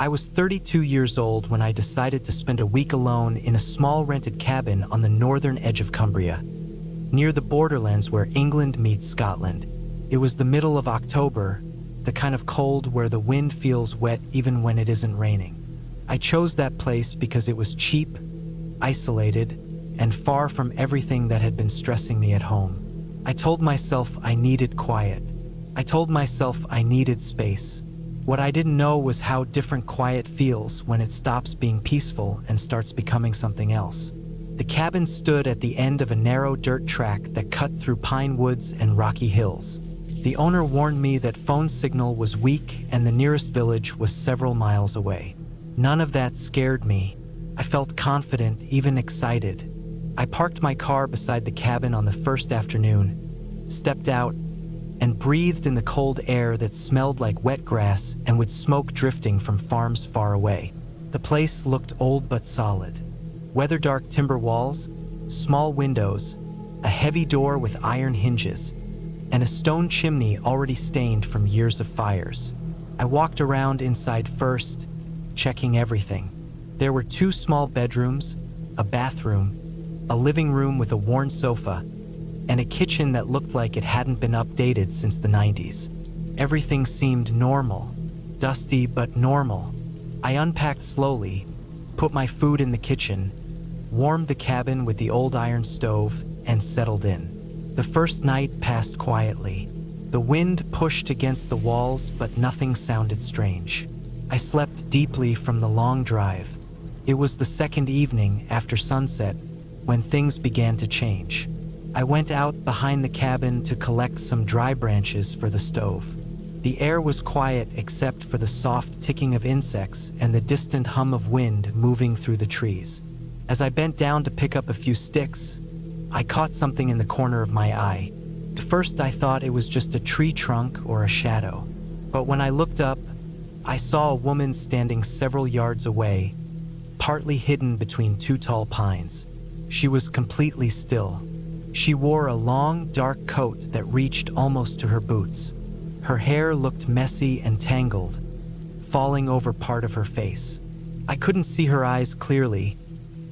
I was 32 years old when I decided to spend a week alone in a small rented cabin on the northern edge of Cumbria, near the borderlands where England meets Scotland. It was the middle of October, the kind of cold where the wind feels wet even when it isn't raining. I chose that place because it was cheap, isolated, and far from everything that had been stressing me at home. I told myself I needed quiet. I told myself I needed space. What I didn't know was how different quiet feels when it stops being peaceful and starts becoming something else. The cabin stood at the end of a narrow dirt track that cut through pine woods and rocky hills. The owner warned me that phone signal was weak and the nearest village was several miles away. None of that scared me. I felt confident, even excited. I parked my car beside the cabin on the first afternoon, stepped out, and breathed in the cold air that smelled like wet grass and with smoke drifting from farms far away. The place looked old but solid. Weather-dark timber walls, small windows, a heavy door with iron hinges, and a stone chimney already stained from years of fires. I walked around inside first, checking everything. There were 2 small bedrooms, a bathroom, a living room with a worn sofa, and a kitchen that looked like it hadn't been updated since the 90s. Everything seemed normal, dusty but normal. I unpacked slowly, put my food in the kitchen, warmed the cabin with the old iron stove, and settled in. The first night passed quietly. The wind pushed against the walls, but nothing sounded strange. I slept deeply from the long drive. It was the second evening after sunset when things began to change. I went out behind the cabin to collect some dry branches for the stove. The air was quiet except for the soft ticking of insects and the distant hum of wind moving through the trees. As I bent down to pick up a few sticks, I caught something in the corner of my eye. At first I thought it was just a tree trunk or a shadow. But when I looked up, I saw a woman standing several yards away, partly hidden between 2 tall pines. She was completely still. She wore a long, dark coat that reached almost to her boots. Her hair looked messy and tangled, falling over part of her face. I couldn't see her eyes clearly,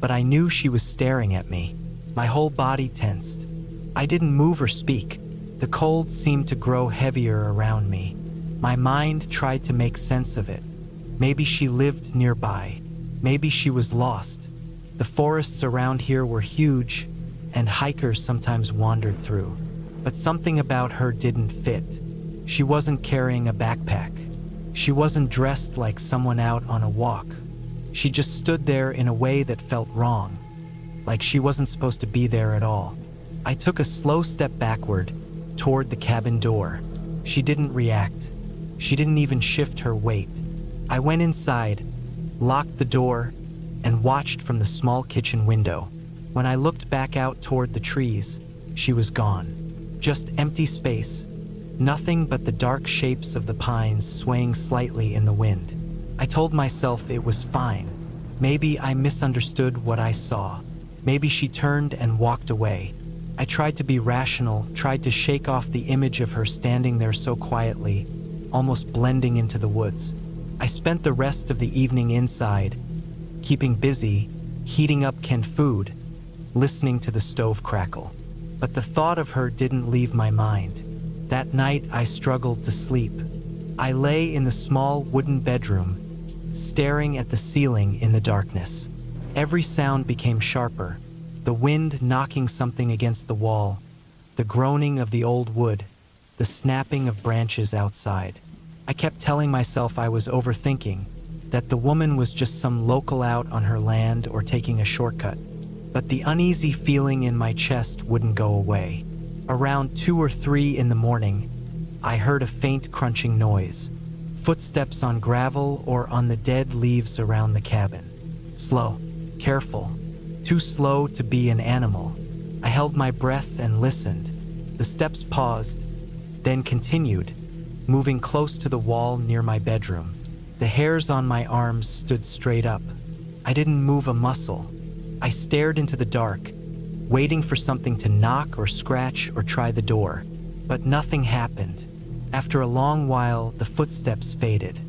but I knew she was staring at me. My whole body tensed. I didn't move or speak. The cold seemed to grow heavier around me. My mind tried to make sense of it. Maybe she lived nearby. Maybe she was lost. The forests around here were huge, and hikers sometimes wandered through. But something about her didn't fit. She wasn't carrying a backpack. She wasn't dressed like someone out on a walk. She just stood there in a way that felt wrong, like she wasn't supposed to be there at all. I took a slow step backward, toward the cabin door. She didn't react. She didn't even shift her weight. I went inside, locked the door, and watched from the small kitchen window. When I looked back out toward the trees, she was gone. Just empty space, nothing but the dark shapes of the pines swaying slightly in the wind. I told myself it was fine. Maybe I misunderstood what I saw. Maybe she turned and walked away. I tried to be rational, tried to shake off the image of her standing there so quietly, almost blending into the woods. I spent the rest of the evening inside, keeping busy, heating up canned food, listening to the stove crackle. But the thought of her didn't leave my mind. That night I struggled to sleep. I lay in the small wooden bedroom, staring at the ceiling in the darkness. Every sound became sharper, the wind knocking something against the wall, the groaning of the old wood, the snapping of branches outside. I kept telling myself I was overthinking, that the woman was just some local out on her land or taking a shortcut. But the uneasy feeling in my chest wouldn't go away. Around 2 or 3 in the morning, I heard a faint crunching noise, footsteps on gravel or on the dead leaves around the cabin. Slow, careful, too slow to be an animal. I held my breath and listened. The steps paused, then continued, moving close to the wall near my bedroom. The hairs on my arms stood straight up. I didn't move a muscle. I stared into the dark, waiting for something to knock or scratch or try the door. But nothing happened. After a long while, the footsteps faded.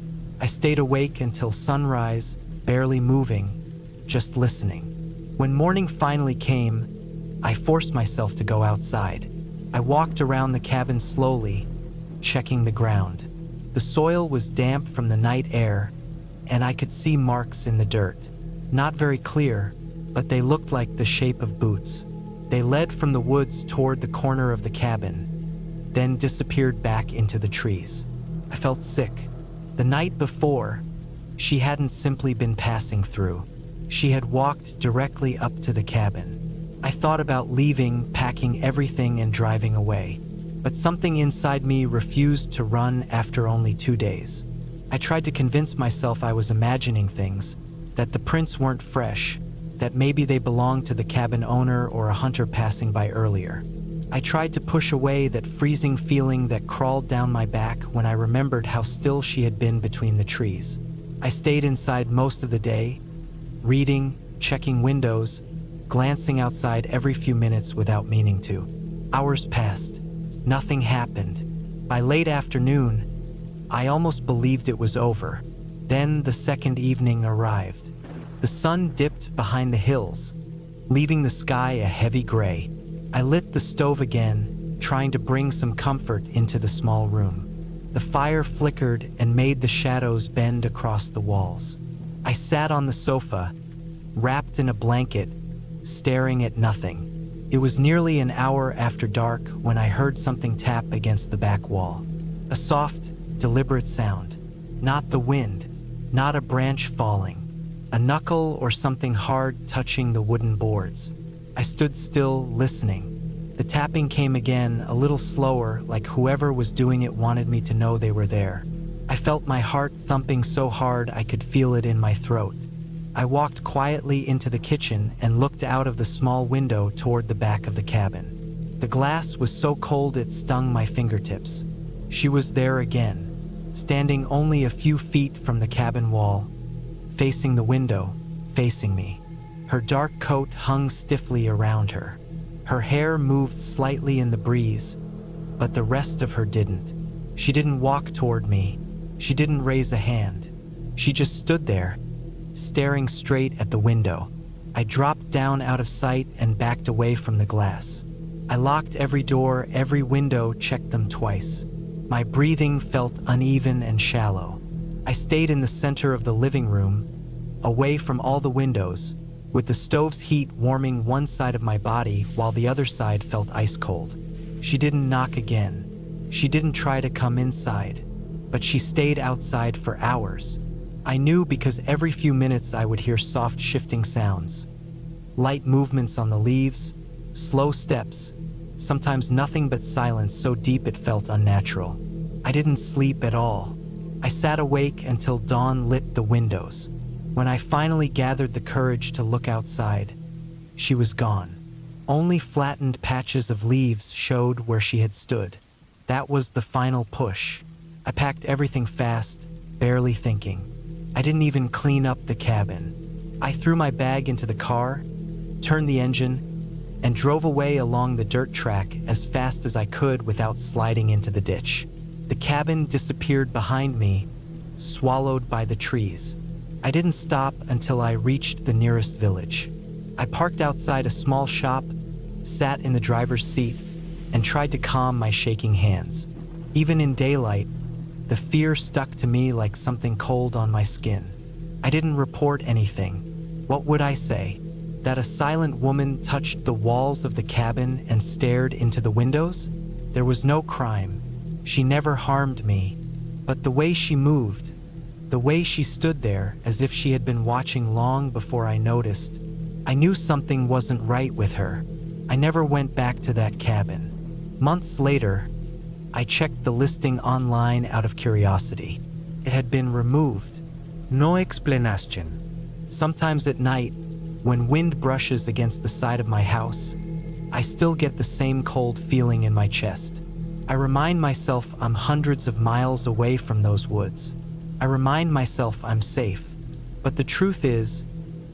I stayed awake until sunrise, barely moving, just listening. When morning finally came, I forced myself to go outside. I walked around the cabin slowly, checking the ground. The soil was damp from the night air, and I could see marks in the dirt. Not very clear, but they looked like the shape of boots. They led from the woods toward the corner of the cabin, then disappeared back into the trees. I felt sick. The night before, she hadn't simply been passing through. She had walked directly up to the cabin. I thought about leaving, packing everything and driving away. But something inside me refused to run after only 2 days. I tried to convince myself I was imagining things, that the prints weren't fresh, that maybe they belonged to the cabin owner or a hunter passing by earlier. I tried to push away that freezing feeling that crawled down my back when I remembered how still she had been between the trees. I stayed inside most of the day, reading, checking windows, glancing outside every few minutes without meaning to. Hours passed. Nothing happened. By late afternoon, I almost believed it was over. Then the second evening arrived. The sun dipped behind the hills, leaving the sky a heavy gray. I lit the stove again, trying to bring some comfort into the small room. The fire flickered and made the shadows bend across the walls. I sat on the sofa, wrapped in a blanket, staring at nothing. It was nearly an hour after dark when I heard something tap against the back wall. A soft, deliberate sound. Not the wind, not a branch falling. A knuckle or something hard touching the wooden boards. I stood still, listening. The tapping came again, a little slower, like whoever was doing it wanted me to know they were there. I felt my heart thumping so hard I could feel it in my throat. I walked quietly into the kitchen and looked out of the small window toward the back of the cabin. The glass was so cold it stung my fingertips. She was there again, standing only a few feet from the cabin wall, facing the window, facing me. Her dark coat hung stiffly around her. Her hair moved slightly in the breeze, but the rest of her didn't. She didn't walk toward me. She didn't raise a hand. She just stood there, staring straight at the window. I dropped down out of sight and backed away from the glass. I locked every door, every window, checked them twice. My breathing felt uneven and shallow. I stayed in the center of the living room, away from all the windows, with the stove's heat warming one side of my body while the other side felt ice cold. She didn't knock again. She didn't try to come inside, but she stayed outside for hours. I knew because every few minutes I would hear soft shifting sounds. Light movements on the leaves, slow steps, sometimes nothing but silence so deep it felt unnatural. I didn't sleep at all. I sat awake until dawn lit the windows. When I finally gathered the courage to look outside, she was gone. Only flattened patches of leaves showed where she had stood. That was the final push. I packed everything fast, barely thinking. I didn't even clean up the cabin. I threw my bag into the car, turned the engine, and drove away along the dirt track as fast as I could without sliding into the ditch. The cabin disappeared behind me, swallowed by the trees. I didn't stop until I reached the nearest village. I parked outside a small shop, sat in the driver's seat, and tried to calm my shaking hands. Even in daylight, the fear stuck to me like something cold on my skin. I didn't report anything. What would I say? That a silent woman touched the walls of the cabin and stared into the windows? There was no crime. She never harmed me. But the way she moved, the way she stood there as if she had been watching long before I noticed, I knew something wasn't right with her. I never went back to that cabin. Months later, I checked the listing online out of curiosity. It had been removed. No explanation. Sometimes at night, when wind brushes against the side of my house, I still get the same cold feeling in my chest. I remind myself I'm hundreds of miles away from those woods. I remind myself I'm safe. But the truth is,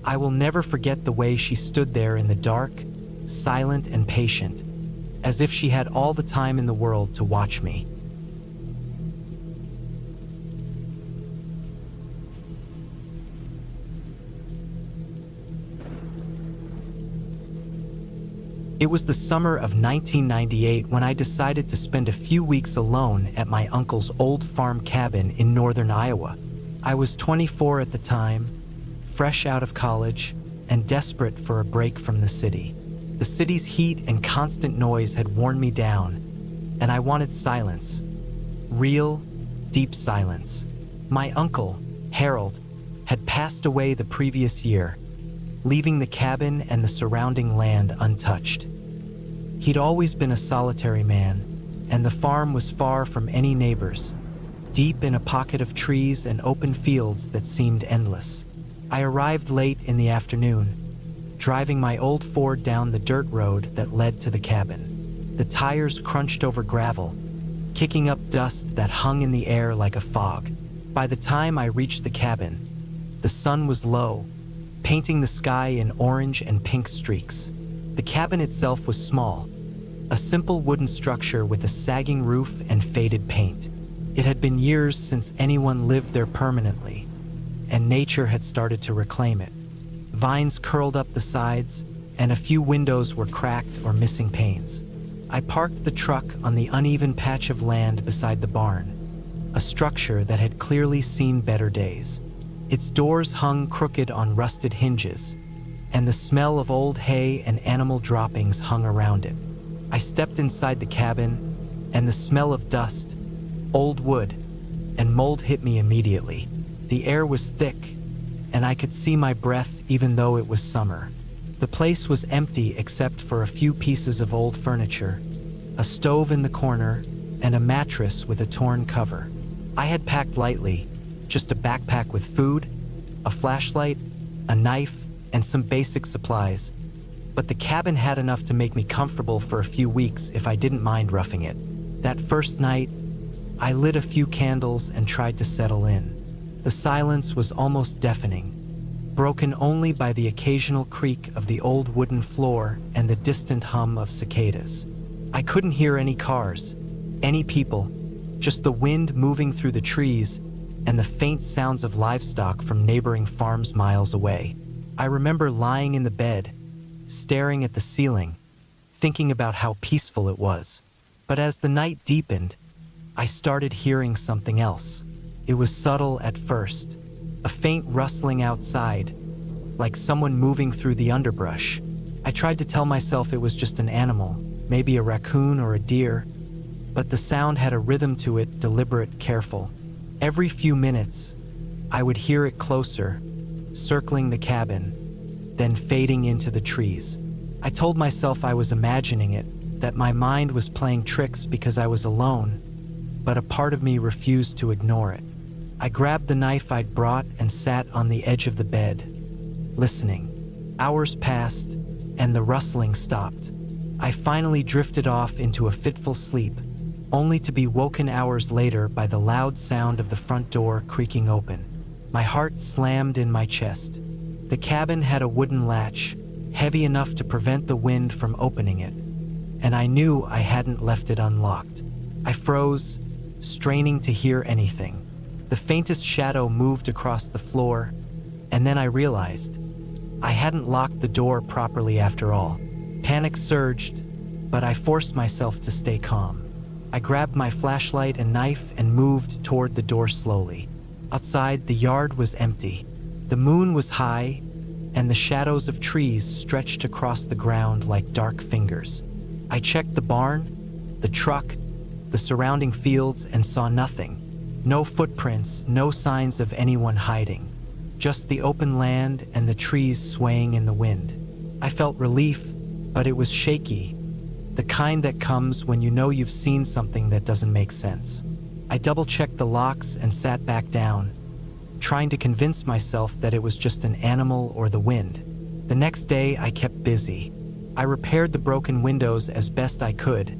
I will never forget the way she stood there in the dark, silent and patient, as if she had all the time in the world to watch me. It was the summer of 1998 when I decided to spend a few weeks alone at my uncle's old farm cabin in northern Iowa. I was 24 at the time, fresh out of college, and desperate for a break from the city. The city's heat and constant noise had worn me down, and I wanted silence. Real, deep silence. My uncle, Harold, had passed away the previous year, leaving the cabin and the surrounding land untouched. He'd always been a solitary man, and the farm was far from any neighbors, deep in a pocket of trees and open fields that seemed endless. I arrived late in the afternoon, driving my old Ford down the dirt road that led to the cabin. The tires crunched over gravel, kicking up dust that hung in the air like a fog. By the time I reached the cabin, the sun was low, painting the sky in orange and pink streaks. The cabin itself was small, a simple wooden structure with a sagging roof and faded paint. It had been years since anyone lived there permanently, and nature had started to reclaim it. Vines curled up the sides, and a few windows were cracked or missing panes. I parked the truck on the uneven patch of land beside the barn, a structure that had clearly seen better days. Its doors hung crooked on rusted hinges, and the smell of old hay and animal droppings hung around it. I stepped inside the cabin, and the smell of dust, old wood, and mold hit me immediately. The air was thick, and I could see my breath even though it was summer. The place was empty except for a few pieces of old furniture, a stove in the corner, and a mattress with a torn cover. I had packed lightly, just a backpack with food, a flashlight, a knife, and some basic supplies, but the cabin had enough to make me comfortable for a few weeks if I didn't mind roughing it. That first night, I lit a few candles and tried to settle in. The silence was almost deafening, broken only by the occasional creak of the old wooden floor and the distant hum of cicadas. I couldn't hear any cars, any people, just the wind moving through the trees and the faint sounds of livestock from neighboring farms miles away. I remember lying in the bed, staring at the ceiling, thinking about how peaceful it was. But as the night deepened, I started hearing something else. It was subtle at first, a faint rustling outside, like someone moving through the underbrush. I tried to tell myself it was just an animal, maybe a raccoon or a deer, but the sound had a rhythm to it, deliberate, careful. Every few minutes, I would hear it closer, circling the cabin, then fading into the trees. I told myself I was imagining it, that my mind was playing tricks because I was alone, but a part of me refused to ignore it. I grabbed the knife I'd brought and sat on the edge of the bed, listening. Hours passed, and the rustling stopped. I finally drifted off into a fitful sleep, only to be woken hours later by the loud sound of the front door creaking open. My heart slammed in my chest. The cabin had a wooden latch, heavy enough to prevent the wind from opening it, and I knew I hadn't left it unlocked. I froze, straining to hear anything. The faintest shadow moved across the floor, and then I realized I hadn't locked the door properly after all. Panic surged, but I forced myself to stay calm. I grabbed my flashlight and knife and moved toward the door slowly. Outside, the yard was empty. The moon was high, and the shadows of trees stretched across the ground like dark fingers. I checked the barn, the truck, the surrounding fields, and saw nothing. No footprints, no signs of anyone hiding. Just the open land and the trees swaying in the wind. I felt relief, but it was shaky, the kind that comes when you know you've seen something that doesn't make sense. I double-checked the locks and sat back down, trying to convince myself that it was just an animal or the wind. The next day, I kept busy. I repaired the broken windows as best I could,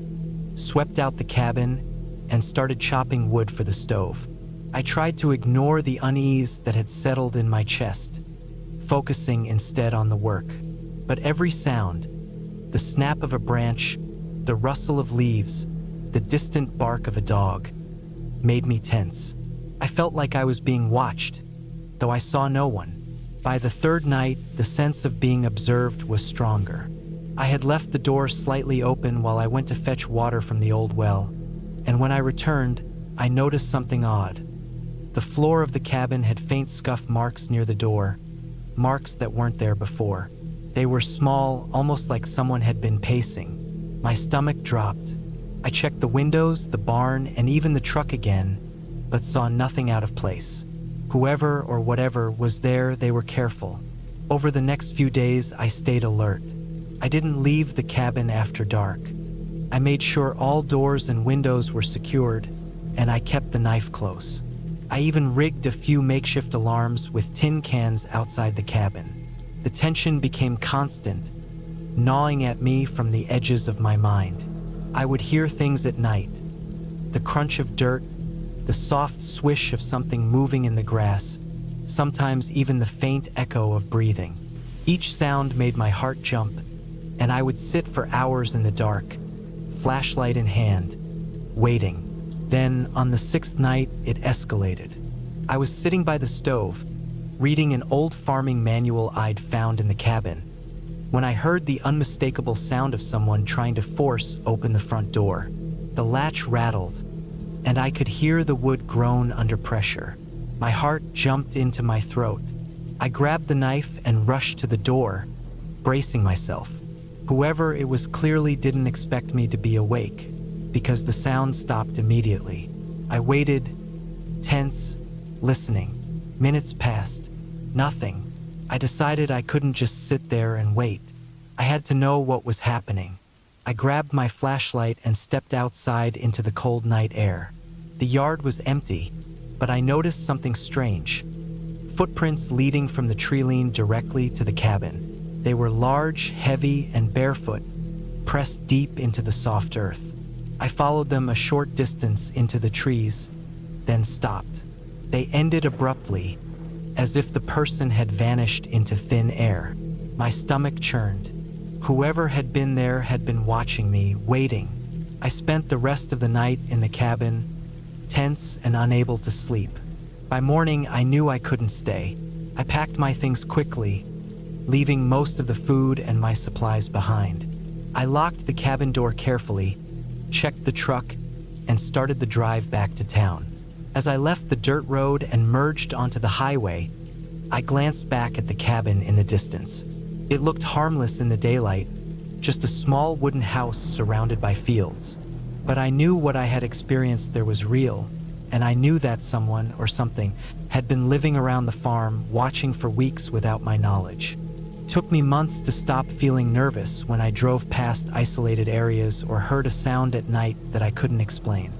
swept out the cabin, and started chopping wood for the stove. I tried to ignore the unease that had settled in my chest, focusing instead on the work. But every sound, the snap of a branch, the rustle of leaves, the distant bark of a dog, made me tense. I felt like I was being watched, though I saw no one. By the third night, the sense of being observed was stronger. I had left the door slightly open while I went to fetch water from the old well, and when I returned, I noticed something odd. The floor of the cabin had faint scuff marks near the door, marks that weren't there before. They were small, almost like someone had been pacing. My stomach dropped. I checked the windows, the barn, and even the truck again, but saw nothing out of place. Whoever or whatever was there, they were careful. Over the next few days, I stayed alert. I didn't leave the cabin after dark. I made sure all doors and windows were secured, and I kept the knife close. I even rigged a few makeshift alarms with tin cans outside the cabin. The tension became constant, gnawing at me from the edges of my mind. I would hear things at night: the crunch of dirt, the soft swish of something moving in the grass, sometimes even the faint echo of breathing. Each sound made my heart jump, and I would sit for hours in the dark, flashlight in hand, waiting. Then, on the sixth night, it escalated. I was sitting by the stove, reading an old farming manual I'd found in the cabin, when I heard the unmistakable sound of someone trying to force open the front door. The latch rattled, and I could hear the wood groan under pressure. My heart jumped into my throat. I grabbed the knife and rushed to the door, bracing myself. Whoever it was clearly didn't expect me to be awake, because the sound stopped immediately. I waited, tense, listening. Minutes passed. Nothing. I decided I couldn't just sit there and wait. I had to know what was happening. I grabbed my flashlight and stepped outside into the cold night air. The yard was empty, but I noticed something strange. Footprints leading from the tree-line directly to the cabin. They were large, heavy, and barefoot, pressed deep into the soft earth. I followed them a short distance into the trees, then stopped. They ended abruptly, as if the person had vanished into thin air. My stomach churned. Whoever had been there had been watching me, waiting. I spent the rest of the night in the cabin, tense and unable to sleep. By morning, I knew I couldn't stay. I packed my things quickly, leaving most of the food and my supplies behind. I locked the cabin door carefully, checked the truck, and started the drive back to town. As I left the dirt road and merged onto the highway, I glanced back at the cabin in the distance. It looked harmless in the daylight, just a small wooden house surrounded by fields. But I knew what I had experienced there was real, and I knew that someone or something had been living around the farm, watching for weeks without my knowledge. It took me months to stop feeling nervous when I drove past isolated areas or heard a sound at night that I couldn't explain.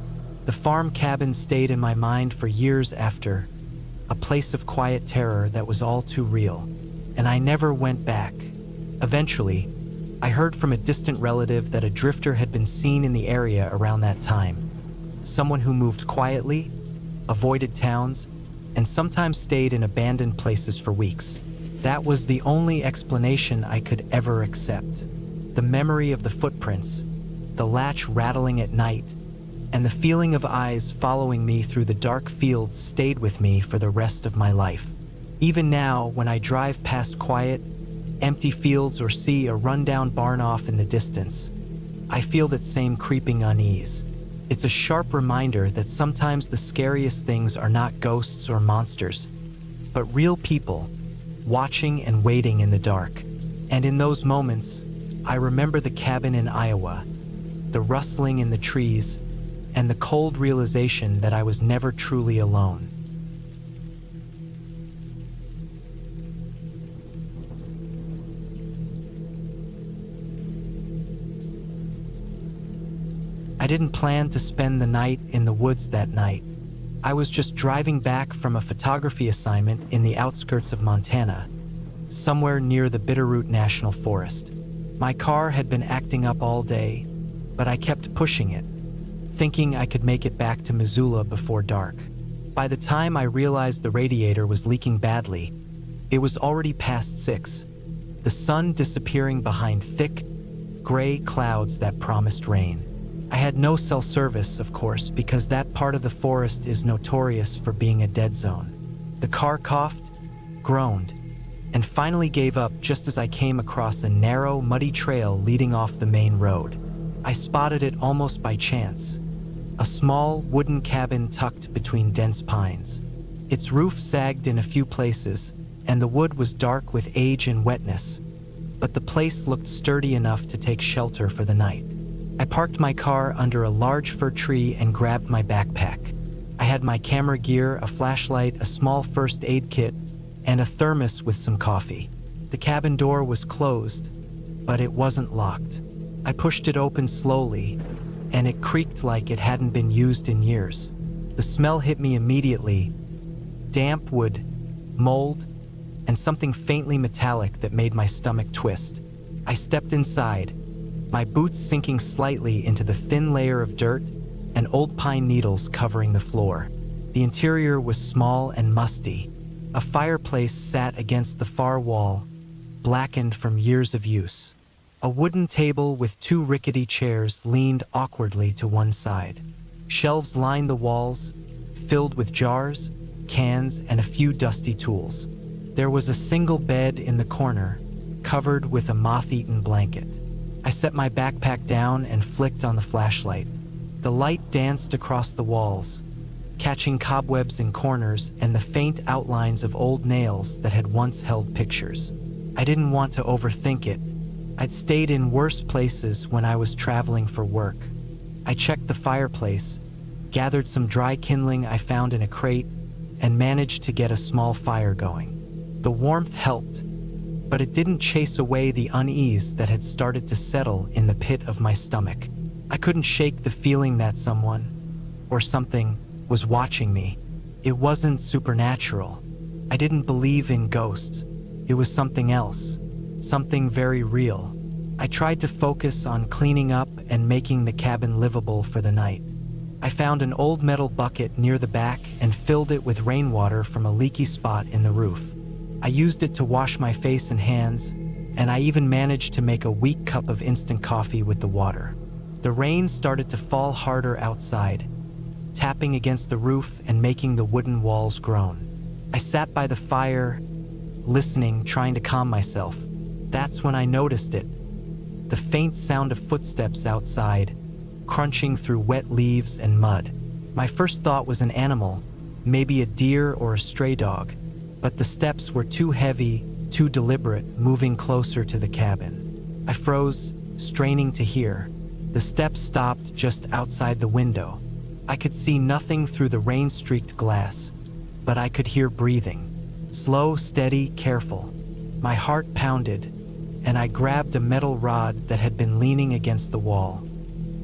The farm cabin stayed in my mind for years after, a place of quiet terror that was all too real, and I never went back. Eventually, I heard from a distant relative that a drifter had been seen in the area around that time. Someone who moved quietly, avoided towns, and sometimes stayed in abandoned places for weeks. That was the only explanation I could ever accept. The memory of the footprints, the latch rattling at night, and the feeling of eyes following me through the dark fields stayed with me for the rest of my life. Even now, when I drive past quiet, empty fields or see a rundown barn off in the distance, I feel that same creeping unease. It's a sharp reminder that sometimes the scariest things are not ghosts or monsters, but real people, watching and waiting in the dark. And in those moments, I remember the cabin in Iowa, the rustling in the trees, and the cold realization that I was never truly alone. I didn't plan to spend the night in the woods that night. I was just driving back from a photography assignment in the outskirts of Montana, somewhere near the Bitterroot National Forest. My car had been acting up all day, but I kept pushing it, thinking I could make it back to Missoula before dark. By the time I realized the radiator was leaking badly, it was already past 6, the sun disappearing behind thick, gray clouds that promised rain. I had no cell service, of course, because that part of the forest is notorious for being a dead zone. The car coughed, groaned, and finally gave up just as I came across a narrow, muddy trail leading off the main road. I spotted it almost by chance. A small, wooden cabin tucked between dense pines. Its roof sagged in a few places, and the wood was dark with age and wetness, but the place looked sturdy enough to take shelter for the night. I parked my car under a large fir tree and grabbed my backpack. I had my camera gear, a flashlight, a small first aid kit, and a thermos with some coffee. The cabin door was closed, but it wasn't locked. I pushed it open slowly, and it creaked like it hadn't been used in years. The smell hit me immediately: damp wood, mold, and something faintly metallic that made my stomach twist. I stepped inside, my boots sinking slightly into the thin layer of dirt and old pine needles covering the floor. The interior was small and musty. A fireplace sat against the far wall, blackened from years of use. A wooden table with two rickety chairs leaned awkwardly to one side. Shelves lined the walls, filled with jars, cans, and a few dusty tools. There was a single bed in the corner, covered with a moth-eaten blanket. I set my backpack down and flicked on the flashlight. The light danced across the walls, catching cobwebs in corners and the faint outlines of old nails that had once held pictures. I didn't want to overthink it. I'd stayed in worse places when I was traveling for work. I checked the fireplace, gathered some dry kindling I found in a crate, and managed to get a small fire going. The warmth helped, but it didn't chase away the unease that had started to settle in the pit of my stomach. I couldn't shake the feeling that someone, or something, was watching me. It wasn't supernatural. I didn't believe in ghosts. It was something else, something very real. I tried to focus on cleaning up and making the cabin livable for the night. I found an old metal bucket near the back and filled it with rainwater from a leaky spot in the roof. I used it to wash my face and hands, and I even managed to make a weak cup of instant coffee with the water. The rain started to fall harder outside, tapping against the roof and making the wooden walls groan. I sat by the fire, listening, trying to calm myself. That's when I noticed it. The faint sound of footsteps outside, crunching through wet leaves and mud. My first thought was an animal, maybe a deer or a stray dog, but the steps were too heavy, too deliberate, moving closer to the cabin. I froze, straining to hear. The steps stopped just outside the window. I could see nothing through the rain-streaked glass, but I could hear breathing. Slow, steady, careful. My heart pounded, and I grabbed a metal rod that had been leaning against the wall.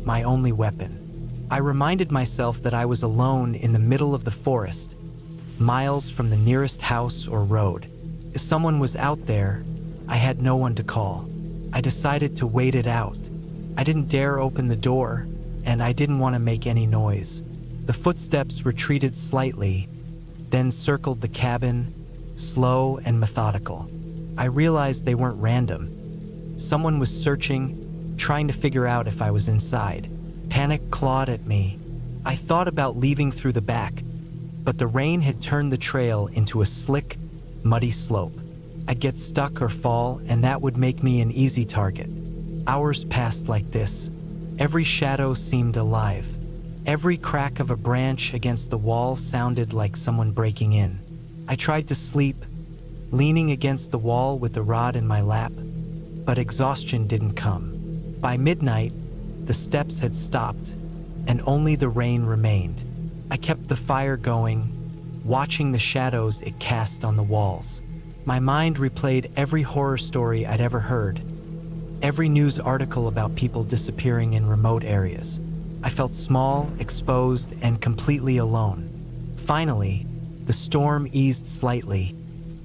My only weapon. I reminded myself that I was alone in the middle of the forest, miles from the nearest house or road. If someone was out there, I had no one to call. I decided to wait it out. I didn't dare open the door, and I didn't want to make any noise. The footsteps retreated slightly, then circled the cabin, slow and methodical. I realized they weren't random. Someone was searching, trying to figure out if I was inside. Panic clawed at me. I thought about leaving through the back, but the rain had turned the trail into a slick, muddy slope. I'd get stuck or fall, and that would make me an easy target. Hours passed like this. Every shadow seemed alive. Every crack of a branch against the wall sounded like someone breaking in. I tried to sleep, leaning against the wall with the rod in my lap, but exhaustion didn't come. By midnight, the steps had stopped, and only the rain remained. I kept the fire going, watching the shadows it cast on the walls. My mind replayed every horror story I'd ever heard, every news article about people disappearing in remote areas. I felt small, exposed, and completely alone. Finally, the storm eased slightly,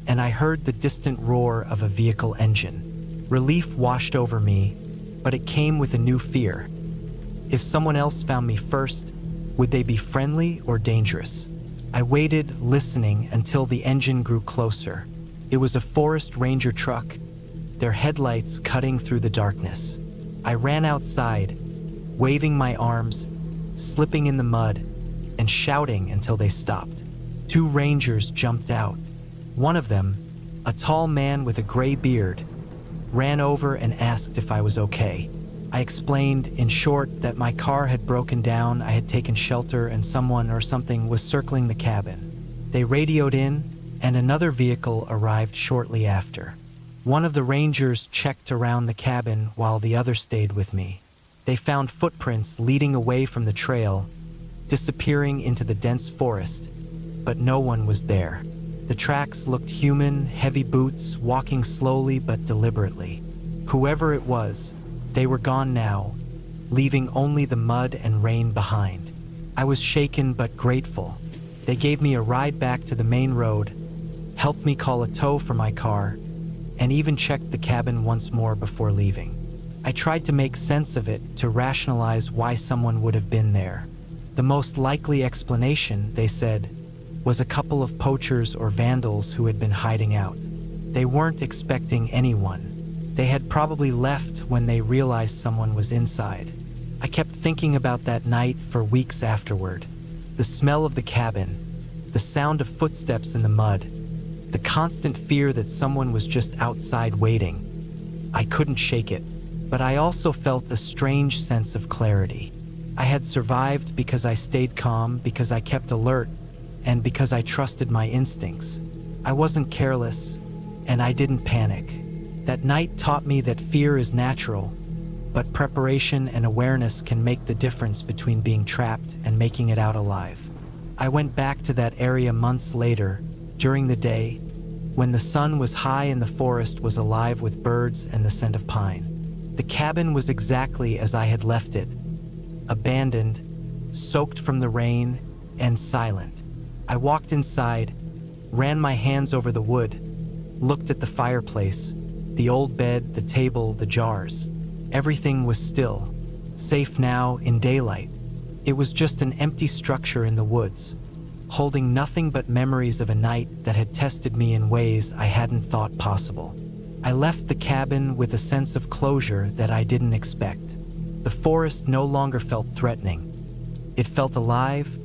and I heard the distant roar of a vehicle engine. Relief washed over me, but it came with a new fear. If someone else found me first, would they be friendly or dangerous? I waited, listening, until the engine grew closer. It was a forest ranger truck, their headlights cutting through the darkness. I ran outside, waving my arms, slipping in the mud, and shouting until they stopped. Two rangers jumped out. One of them, A tall man with a gray beard ran over and asked if I was okay. I explained, in short, that my car had broken down, I had taken shelter, and someone or something was circling the cabin. They radioed in, and another vehicle arrived shortly after. One of the rangers checked around the cabin while the other stayed with me. They found footprints leading away from the trail, disappearing into the dense forest, but no one was there. The tracks looked human, heavy boots, walking slowly but deliberately. Whoever it was, they were gone now, leaving only the mud and rain behind. I was shaken but grateful. They gave me a ride back to the main road, helped me call a tow for my car, and even checked the cabin once more before leaving. I tried to make sense of it, to rationalize why someone would have been there. The most likely explanation, they said, was a couple of poachers or vandals who had been hiding out. They weren't expecting anyone. They had probably left when they realized someone was inside. I kept thinking about that night for weeks afterward. The smell of the cabin, the sound of footsteps in the mud, the constant fear that someone was just outside waiting. I couldn't shake it, but I also felt a strange sense of clarity. I had survived because I stayed calm, because I kept alert, and because I trusted my instincts. I wasn't careless, and I didn't panic. That night taught me that fear is natural, but preparation and awareness can make the difference between being trapped and making it out alive. I went back to that area months later, during the day, when the sun was high and the forest was alive with birds and the scent of pine. The cabin was exactly as I had left it, abandoned, soaked from the rain, and silent. I walked inside, ran my hands over the wood, looked at the fireplace, the old bed, the table, the jars. Everything was still, safe now in daylight. It was just an empty structure in the woods, holding nothing but memories of a night that had tested me in ways I hadn't thought possible. I left the cabin with a sense of closure that I didn't expect. The forest no longer felt threatening. It felt alive,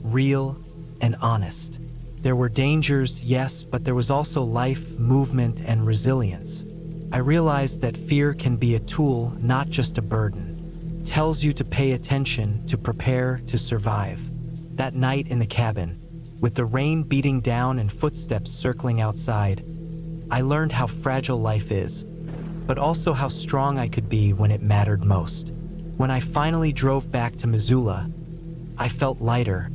real, and honest. There were dangers, yes, but there was also life, movement, and resilience. I realized that fear can be a tool, not just a burden. It tells you to pay attention, to prepare, to survive. That night in the cabin, with the rain beating down and footsteps circling outside, I learned how fragile life is, but also how strong I could be when it mattered most. When I finally drove back to Missoula, I felt lighter,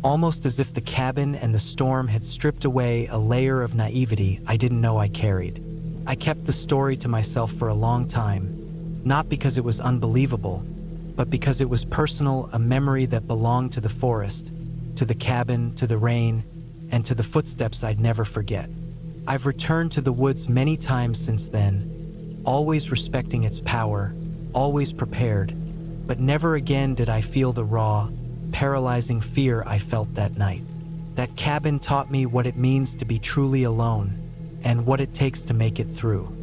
almost as if the cabin and the storm had stripped away a layer of naivety I didn't know I carried. I kept the story to myself for a long time, not because it was unbelievable, but because it was personal, a memory that belonged to the forest, to the cabin, to the rain, and to the footsteps I'd never forget. I've returned to the woods many times since then, always respecting its power, always prepared, but never again did I feel the raw, paralyzing fear I felt that night. That cabin taught me what it means to be truly alone, and what it takes to make it through.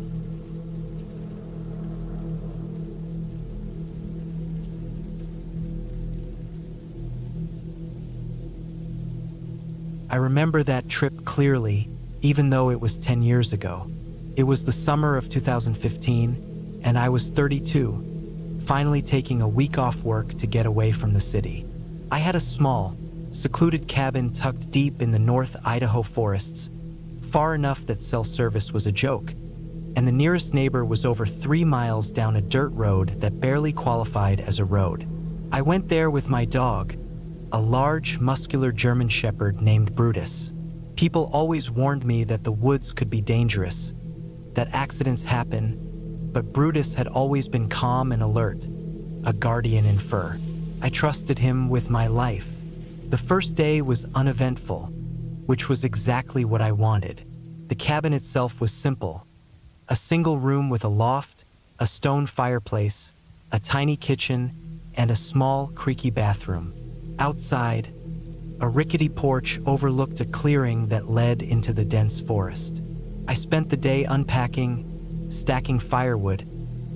I remember that trip clearly, even though it was 10 years ago. It was the summer of 2015, and I was 32, finally taking a week off work to get away from the city. I had a small, secluded cabin tucked deep in the North Idaho forests, far enough that cell service was a joke, and the nearest neighbor was over 3 miles down a dirt road that barely qualified as a road. I went there with my dog, a large, muscular German shepherd named Brutus. People always warned me that the woods could be dangerous, that accidents happen, but Brutus had always been calm and alert, a guardian in fur. I trusted him with my life. The first day was uneventful, which was exactly what I wanted. The cabin itself was simple. A single room with a loft, a stone fireplace, a tiny kitchen, and a small, creaky bathroom. Outside, a rickety porch overlooked a clearing that led into the dense forest. I spent the day unpacking, stacking firewood,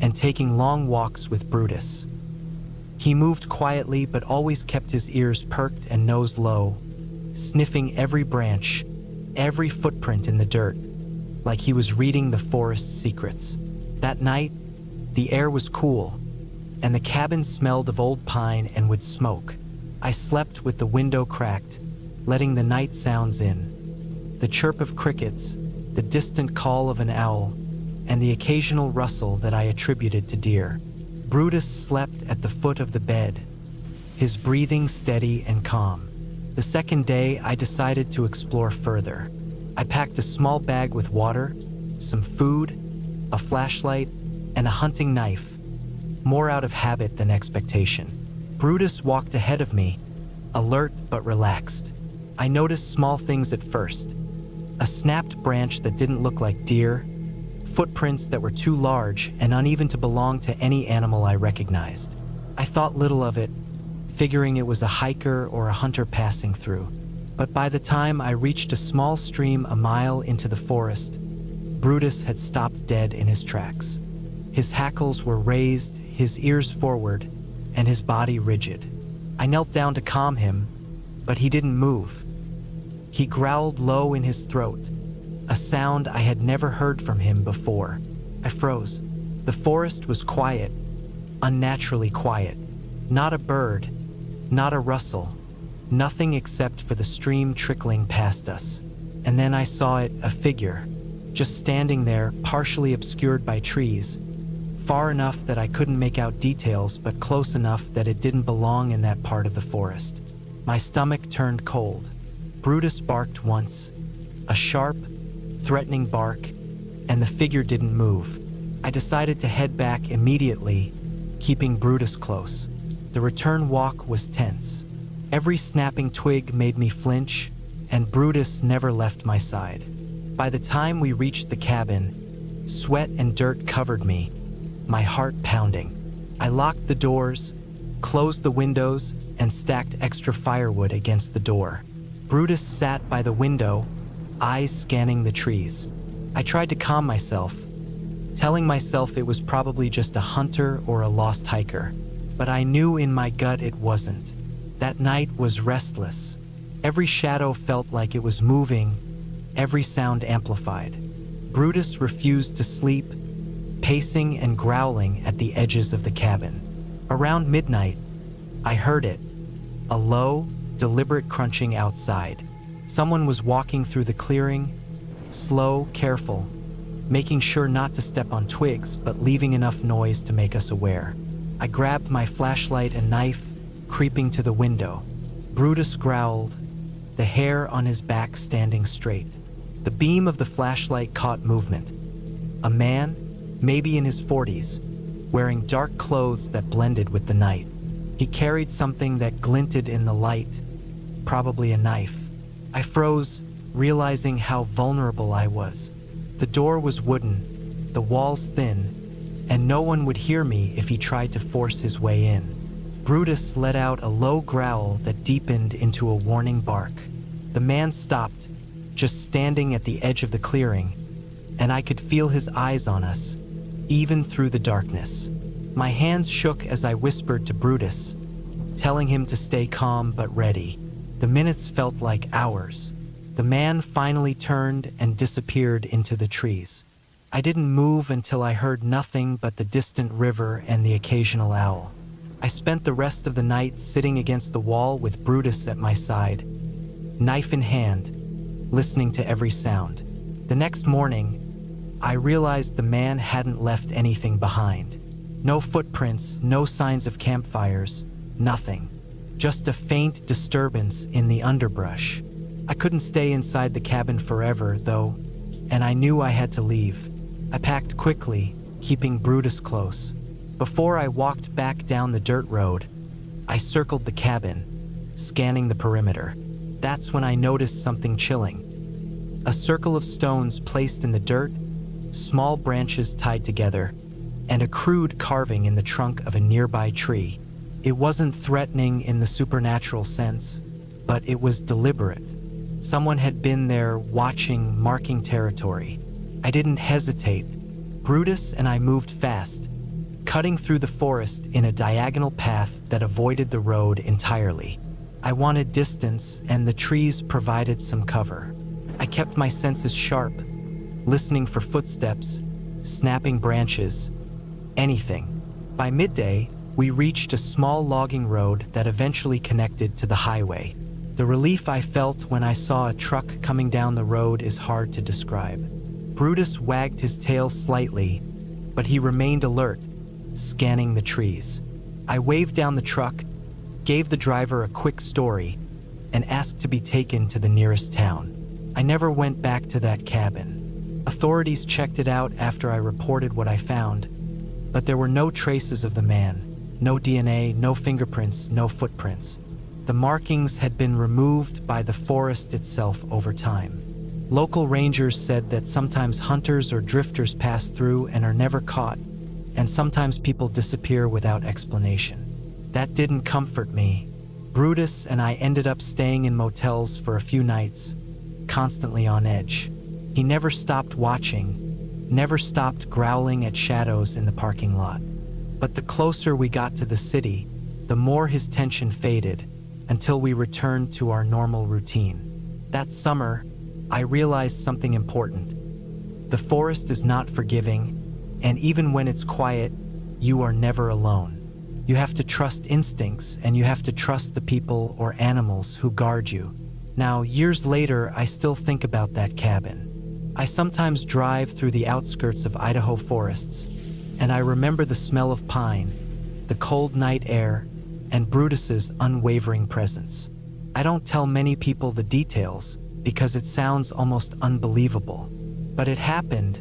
and taking long walks with Brutus. He moved quietly but always kept his ears perked and nose low, sniffing every branch, every footprint in the dirt. like he was reading the forest's secrets. That night, the air was cool, and the cabin smelled of old pine and wood smoke. I slept with the window cracked, letting the night sounds in. The chirp of crickets, the distant call of an owl, and the occasional rustle that I attributed to deer. Brutus slept at the foot of the bed, his breathing steady and calm. The second day, I decided to explore further. I packed a small bag with water, some food, a flashlight, and a hunting knife, more out of habit than expectation. Brutus walked ahead of me, alert but relaxed. I noticed small things at first. A snapped branch that didn't look like deer, footprints that were too large and uneven to belong to any animal I recognized. I thought little of it, figuring it was a hiker or a hunter passing through. But by the time I reached a small stream a mile into the forest, Brutus had stopped dead in his tracks. His hackles were raised, his ears forward, and his body rigid. I knelt down to calm him, but he didn't move. He growled low in his throat, a sound I had never heard from him before. I froze. The forest was quiet, unnaturally quiet. Not a bird, not a rustle, nothing except for the stream trickling past us. And then I saw it, a figure, just standing there, partially obscured by trees, far enough that I couldn't make out details, but close enough that it didn't belong in that part of the forest. My stomach turned cold. Brutus barked once, a sharp, threatening bark, and the figure didn't move. I decided to head back immediately, keeping Brutus close. The return walk was tense. Every snapping twig made me flinch, and Brutus never left my side. By the time we reached the cabin, sweat and dirt covered me, my heart pounding. I locked the doors, closed the windows, and stacked extra firewood against the door. Brutus sat by the window, eyes scanning the trees. I tried to calm myself, telling myself it was probably just a hunter or a lost hiker, but I knew in my gut it wasn't. That night was restless. Every shadow felt like it was moving, every sound amplified. Brutus refused to sleep, pacing and growling at the edges of the cabin. Around midnight, I heard it, a low, deliberate crunching outside. Someone was walking through the clearing, slow, careful, making sure not to step on twigs, but leaving enough noise to make us aware. I grabbed my flashlight and knife, creeping to the window. Brutus growled, the hair on his back standing straight. The beam of the flashlight caught movement. A man, maybe in his 40s, wearing dark clothes that blended with the night. He carried something that glinted in the light, probably a knife. I froze, realizing how vulnerable I was. The door was wooden, the walls thin, and no one would hear me if he tried to force his way in. Brutus let out a low growl that deepened into a warning bark. The man stopped, just standing at the edge of the clearing, and I could feel his eyes on us, even through the darkness. My hands shook as I whispered to Brutus, telling him to stay calm but ready. The minutes felt like hours. The man finally turned and disappeared into the trees. I didn't move until I heard nothing but the distant river and the occasional owl. I spent the rest of the night sitting against the wall with Brutus at my side, knife in hand, listening to every sound. The next morning, I realized the man hadn't left anything behind. No footprints, no signs of campfires, nothing. Just a faint disturbance in the underbrush. I couldn't stay inside the cabin forever, though, and I knew I had to leave. I packed quickly, keeping Brutus close. Before I walked back down the dirt road, I circled the cabin, scanning the perimeter. That's when I noticed something chilling. A circle of stones placed in the dirt, small branches tied together, and a crude carving in the trunk of a nearby tree. It wasn't threatening in the supernatural sense, but it was deliberate. Someone had been there watching, marking territory. I didn't hesitate. Brutus and I moved fast, cutting through the forest in a diagonal path that avoided the road entirely. I wanted distance, and the trees provided some cover. I kept my senses sharp, listening for footsteps, snapping branches, anything. By midday, we reached a small logging road that eventually connected to the highway. The relief I felt when I saw a truck coming down the road is hard to describe. Brutus wagged his tail slightly, but he remained alert, scanning the trees. I waved down the truck, gave the driver a quick story, and asked to be taken to the nearest town. I never went back to that cabin. Authorities checked it out after I reported what I found, but there were no traces of the man. No DNA, no fingerprints, no footprints. The markings had been removed by the forest itself over time. Local rangers said that sometimes hunters or drifters pass through and are never caught, and sometimes people disappear without explanation. That didn't comfort me. Brutus and I ended up staying in motels for a few nights, constantly on edge. He never stopped watching, never stopped growling at shadows in the parking lot. But the closer we got to the city, the more his tension faded, until we returned to our normal routine. That summer, I realized something important. The forest is not forgiving, and even when it's quiet, you are never alone. You have to trust instincts, and you have to trust the people or animals who guard you. Now, years later, I still think about that cabin. I sometimes drive through the outskirts of Idaho forests, and I remember the smell of pine, the cold night air, and Brutus's unwavering presence. I don't tell many people the details because it sounds almost unbelievable, but it happened,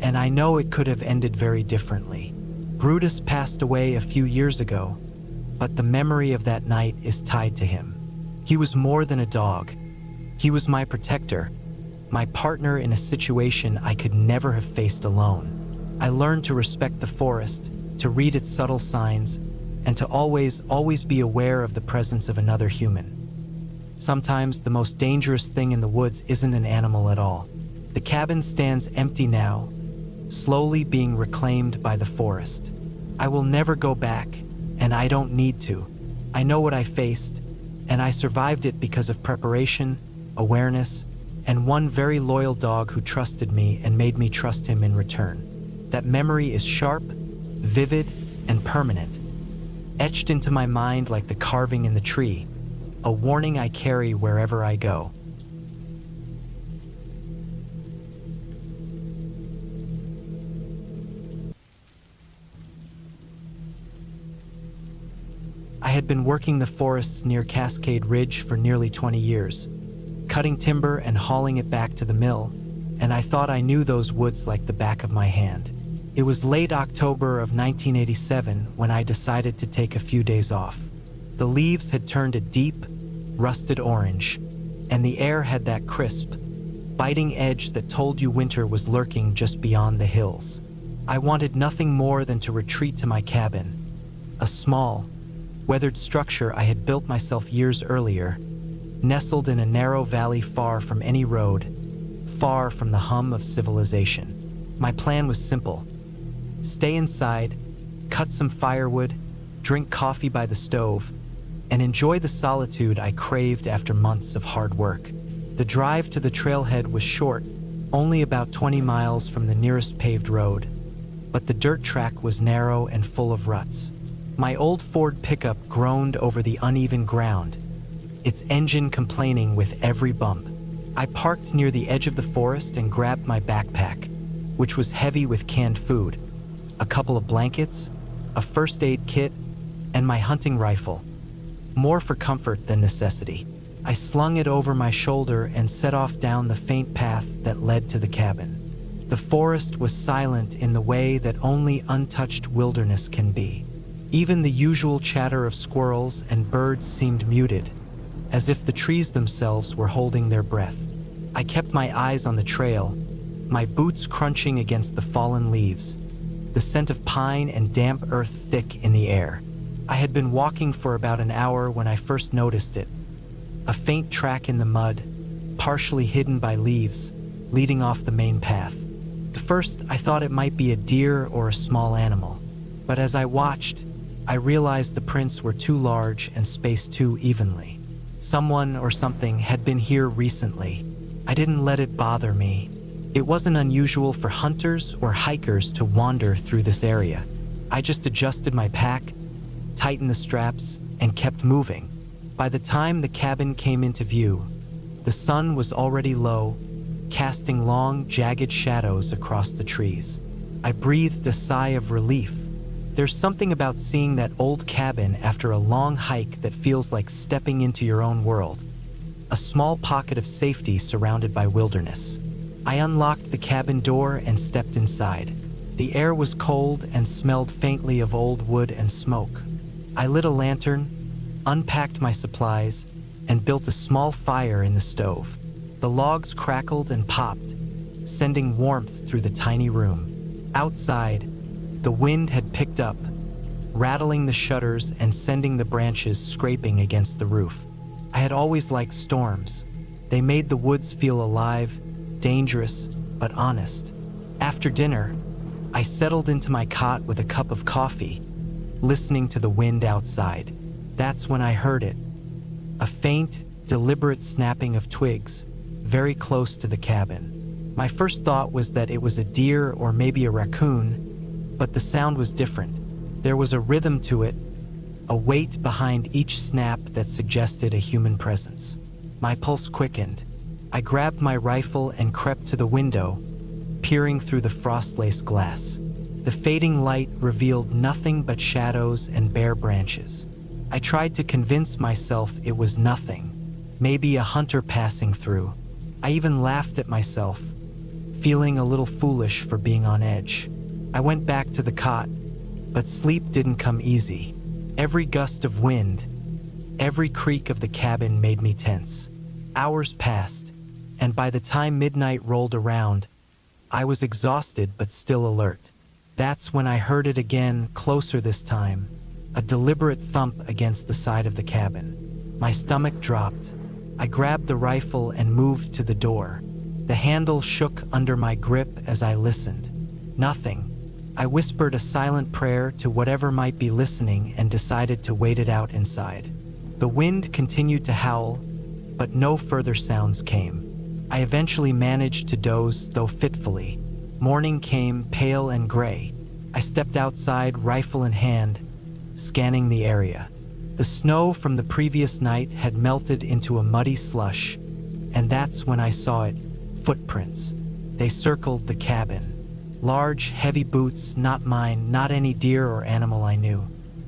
and I know it could have ended very differently. Brutus passed away a few years ago, but the memory of that night is tied to him. He was more than a dog. He was my protector, my partner in a situation I could never have faced alone. I learned to respect the forest, to read its subtle signs, and to always be aware of the presence of another human. Sometimes the most dangerous thing in the woods isn't an animal at all. The cabin stands empty now, slowly being reclaimed by the forest. I will never go back, and I don't need to. I know what I faced, and I survived it because of preparation, awareness, and one very loyal dog who trusted me and made me trust him in return. That memory is sharp, vivid, and permanent, etched into my mind like the carving in the tree, a warning I carry wherever I go. I had been working the forests near Cascade Ridge for nearly 20 years, cutting timber and hauling it back to the mill, and I thought I knew those woods like the back of my hand. It was late October of 1987 when I decided to take a few days off. The leaves had turned a deep, rusted orange, and the air had that crisp, biting edge that told you winter was lurking just beyond the hills. I wanted nothing more than to retreat to my cabin, a small, weathered structure I had built myself years earlier, nestled in a narrow valley far from any road, far from the hum of civilization. My plan was simple. Stay inside, cut some firewood, drink coffee by the stove, and enjoy the solitude I craved after months of hard work. The drive to the trailhead was short, only about 20 miles from the nearest paved road, but the dirt track was narrow and full of ruts. My old Ford pickup groaned over the uneven ground, its engine complaining with every bump. I parked near the edge of the forest and grabbed my backpack, which was heavy with canned food, a couple of blankets, a first aid kit, and my hunting rifle, more for comfort than necessity. I slung it over my shoulder and set off down the faint path that led to the cabin. The forest was silent in the way that only untouched wilderness can be. Even the usual chatter of squirrels and birds seemed muted, as if the trees themselves were holding their breath. I kept my eyes on the trail, my boots crunching against the fallen leaves, the scent of pine and damp earth thick in the air. I had been walking for about an hour when I first noticed it, a faint track in the mud, partially hidden by leaves, leading off the main path. At first, I thought it might be a deer or a small animal, but as I watched, I realized the prints were too large and spaced too evenly. Someone or something had been here recently. I didn't let it bother me. It wasn't unusual for hunters or hikers to wander through this area. I just adjusted my pack, tightened the straps, and kept moving. By the time the cabin came into view, the sun was already low, casting long, jagged shadows across the trees. I breathed a sigh of relief. There's something about seeing that old cabin after a long hike that feels like stepping into your own world. A small pocket of safety surrounded by wilderness. I unlocked the cabin door and stepped inside. The air was cold and smelled faintly of old wood and smoke. I lit a lantern, unpacked my supplies, and built a small fire in the stove. The logs crackled and popped, sending warmth through the tiny room. Outside, the wind had picked up, rattling the shutters and sending the branches scraping against the roof. I had always liked storms. They made the woods feel alive, dangerous, but honest. After dinner, I settled into my cot with a cup of coffee, listening to the wind outside. That's when I heard it. A faint, deliberate snapping of twigs, very close to the cabin. My first thought was that it was a deer or maybe a raccoon, but the sound was different. There was a rhythm to it, a weight behind each snap that suggested a human presence. My pulse quickened. I grabbed my rifle and crept to the window, peering through the frost-laced glass. The fading light revealed nothing but shadows and bare branches. I tried to convince myself it was nothing, maybe a hunter passing through. I even laughed at myself, feeling a little foolish for being on edge. I went back to the cot, but sleep didn't come easy. Every gust of wind, every creak of the cabin made me tense. Hours passed, and by the time midnight rolled around, I was exhausted but still alert. That's when I heard it again, closer this time, a deliberate thump against the side of the cabin. My stomach dropped. I grabbed the rifle and moved to the door. The handle shook under my grip as I listened. Nothing. I whispered a silent prayer to whatever might be listening and decided to wait it out inside. The wind continued to howl, but no further sounds came. I eventually managed to doze, though fitfully. Morning came, pale and gray. I stepped outside, rifle in hand, scanning the area. The snow from the previous night had melted into a muddy slush, and that's when I saw it, footprints. They circled the cabin. Large, heavy boots, not mine, not any deer or animal I knew.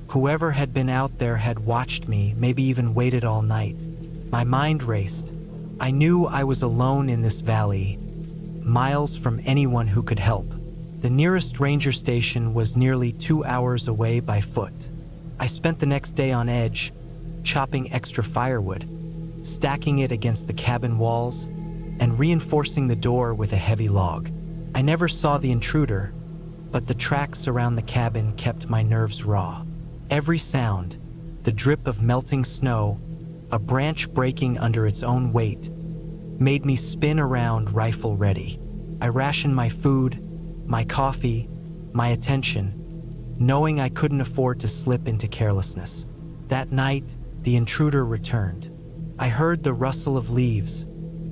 Whoever had been out there had watched me, maybe even waited all night. My mind raced. I knew I was alone in this valley, miles from anyone who could help. The nearest ranger station was nearly 2 hours away by foot. I spent the next day on edge, chopping extra firewood, stacking it against the cabin walls, and reinforcing the door with a heavy log. I never saw the intruder, but the tracks around the cabin kept my nerves raw. Every sound, the drip of melting snow, a branch breaking under its own weight, made me spin around rifle ready. I rationed my food, my coffee, my attention, knowing I couldn't afford to slip into carelessness. That night, the intruder returned. I heard the rustle of leaves,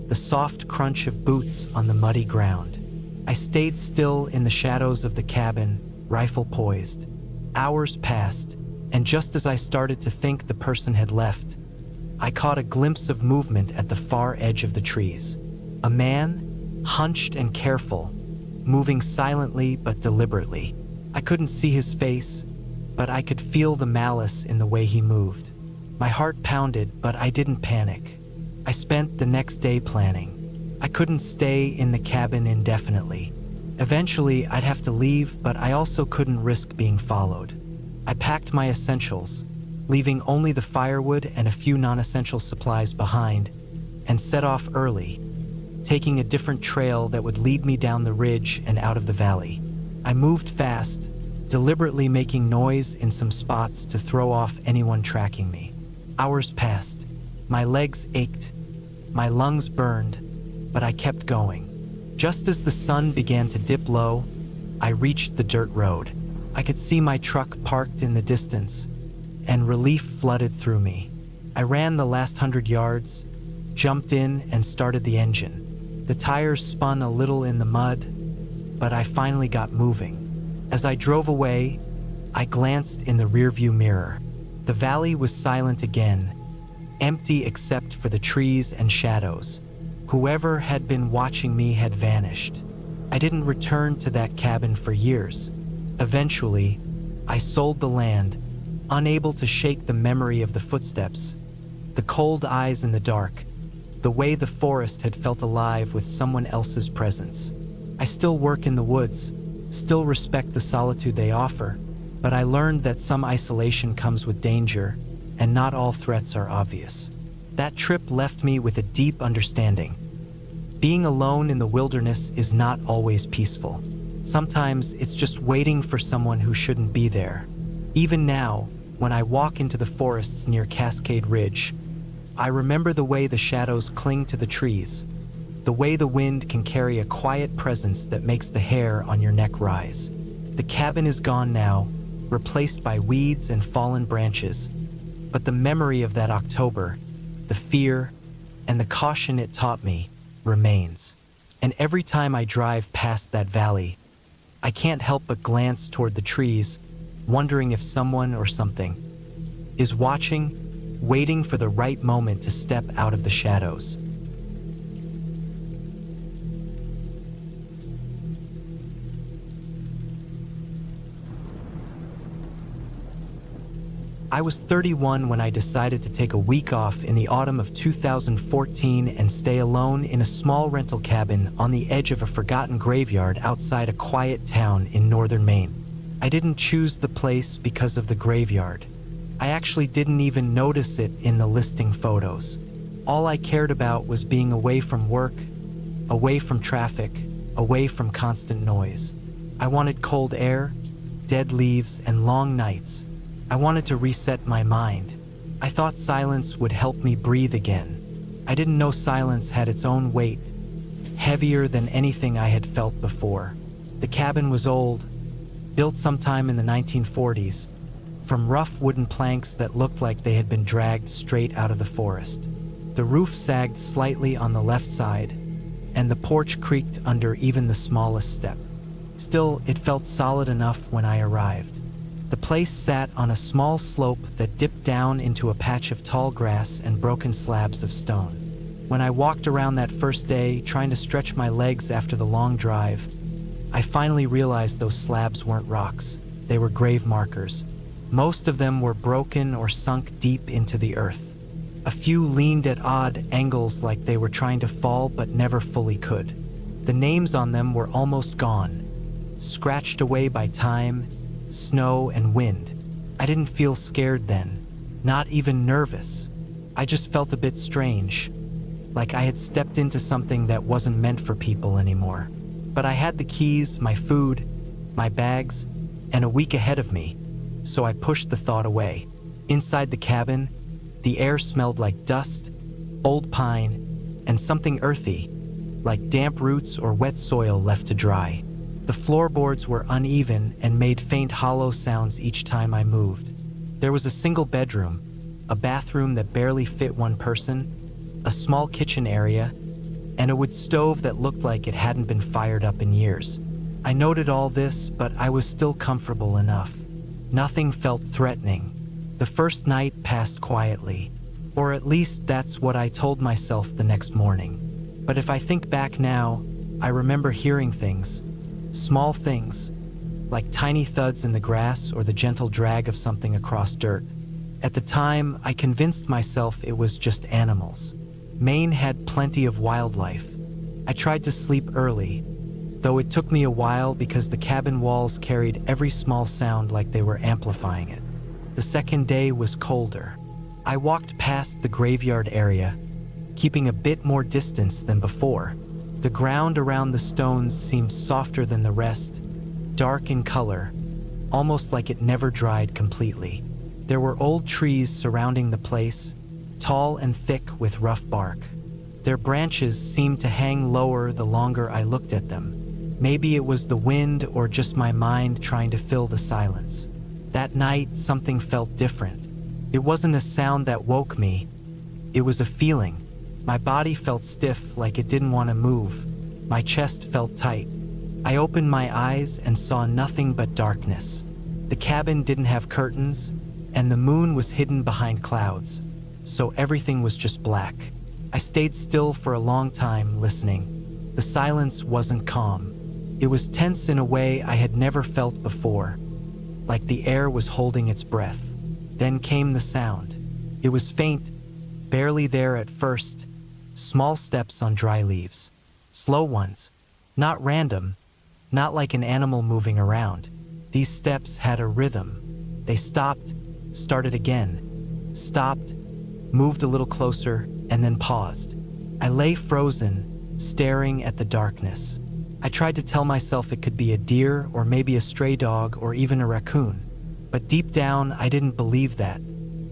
the soft crunch of boots on the muddy ground. I stayed still in the shadows of the cabin, rifle poised. Hours passed, and just as I started to think the person had left, I caught a glimpse of movement at the far edge of the trees. A man, hunched and careful, moving silently but deliberately. I couldn't see his face, but I could feel the malice in the way he moved. My heart pounded, but I didn't panic. I spent the next day planning. I couldn't stay in the cabin indefinitely. Eventually, I'd have to leave, but I also couldn't risk being followed. I packed my essentials, leaving only the firewood and a few non-essential supplies behind, and set off early, taking a different trail that would lead me down the ridge and out of the valley. I moved fast, deliberately making noise in some spots to throw off anyone tracking me. Hours passed. My legs ached, my lungs burned, but I kept going. Just as the sun began to dip low, I reached the dirt road. I could see my truck parked in the distance, and relief flooded through me. I ran the last 100 yards, jumped in, and started the engine. The tires spun a little in the mud, but I finally got moving. As I drove away, I glanced in the rearview mirror. The valley was silent again, empty except for the trees and shadows. Whoever had been watching me had vanished. I didn't return to that cabin for years. Eventually, I sold the land, unable to shake the memory of the footsteps, the cold eyes in the dark, the way the forest had felt alive with someone else's presence. I still work in the woods, still respect the solitude they offer, but I learned that some isolation comes with danger, and not all threats are obvious. That trip left me with a deep understanding. Being alone in the wilderness is not always peaceful. Sometimes it's just waiting for someone who shouldn't be there. Even now, when I walk into the forests near Cascade Ridge, I remember the way the shadows cling to the trees, the way the wind can carry a quiet presence that makes the hair on your neck rise. The cabin is gone now, replaced by weeds and fallen branches, but the memory of that October, the fear, and the caution it taught me remains. And every time I drive past that valley, I can't help but glance toward the trees, wondering if someone or something is watching, waiting for the right moment to step out of the shadows. I was 31 when I decided to take a week off in the autumn of 2014 and stay alone in a small rental cabin on the edge of a forgotten graveyard outside a quiet town in northern Maine. I didn't choose the place because of the graveyard. I actually didn't even notice it in the listing photos. All I cared about was being away from work, away from traffic, away from constant noise. I wanted cold air, dead leaves, and long nights. I wanted to reset my mind. I thought silence would help me breathe again. I didn't know silence had its own weight, heavier than anything I had felt before. The cabin was old, built sometime in the 1940s, from rough wooden planks that looked like they had been dragged straight out of the forest. The roof sagged slightly on the left side, and the porch creaked under even the smallest step. Still, it felt solid enough when I arrived. The place sat on a small slope that dipped down into a patch of tall grass and broken slabs of stone. When I walked around that first day, trying to stretch my legs after the long drive, I finally realized those slabs weren't rocks. They were grave markers. Most of them were broken or sunk deep into the earth. A few leaned at odd angles like they were trying to fall but never fully could. The names on them were almost gone, scratched away by time, snow, and wind. I didn't feel scared then, not even nervous. I just felt a bit strange, like I had stepped into something that wasn't meant for people anymore. But I had the keys, my food, my bags, and a week ahead of me, so I pushed the thought away. Inside the cabin, the air smelled like dust, old pine, and something earthy, like damp roots or wet soil left to dry. The floorboards were uneven and made faint hollow sounds each time I moved. There was a single bedroom, a bathroom that barely fit one person, a small kitchen area, and a wood stove that looked like it hadn't been fired up in years. I noted all this, but I was still comfortable enough. Nothing felt threatening. The first night passed quietly, or at least that's what I told myself the next morning. But if I think back now, I remember hearing things. Small things, like tiny thuds in the grass or the gentle drag of something across dirt. At the time, I convinced myself it was just animals. Maine had plenty of wildlife. I tried to sleep early, though it took me a while because the cabin walls carried every small sound like they were amplifying it. The second day was colder. I walked past the graveyard area, keeping a bit more distance than before. The ground around the stones seemed softer than the rest, dark in color, almost like it never dried completely. There were old trees surrounding the place, tall and thick with rough bark. Their branches seemed to hang lower the longer I looked at them. Maybe it was the wind or just my mind trying to fill the silence. That night, something felt different. It wasn't a sound that woke me. It was a feeling, My body felt stiff, like it didn't want to move. My chest felt tight. I opened my eyes and saw nothing but darkness. The cabin didn't have curtains, and the moon was hidden behind clouds, so everything was just black. I stayed still for a long time, listening. The silence wasn't calm. It was tense in a way I had never felt before, like the air was holding its breath. Then came the sound. It was faint, barely there at first. Small steps on dry leaves. Slow ones. Not random. Not like an animal moving around. These steps had a rhythm. They stopped, started again, stopped, moved a little closer, and then paused. I lay frozen, staring at the darkness. I tried to tell myself it could be a deer or maybe a stray dog or even a raccoon. But deep down, I didn't believe that.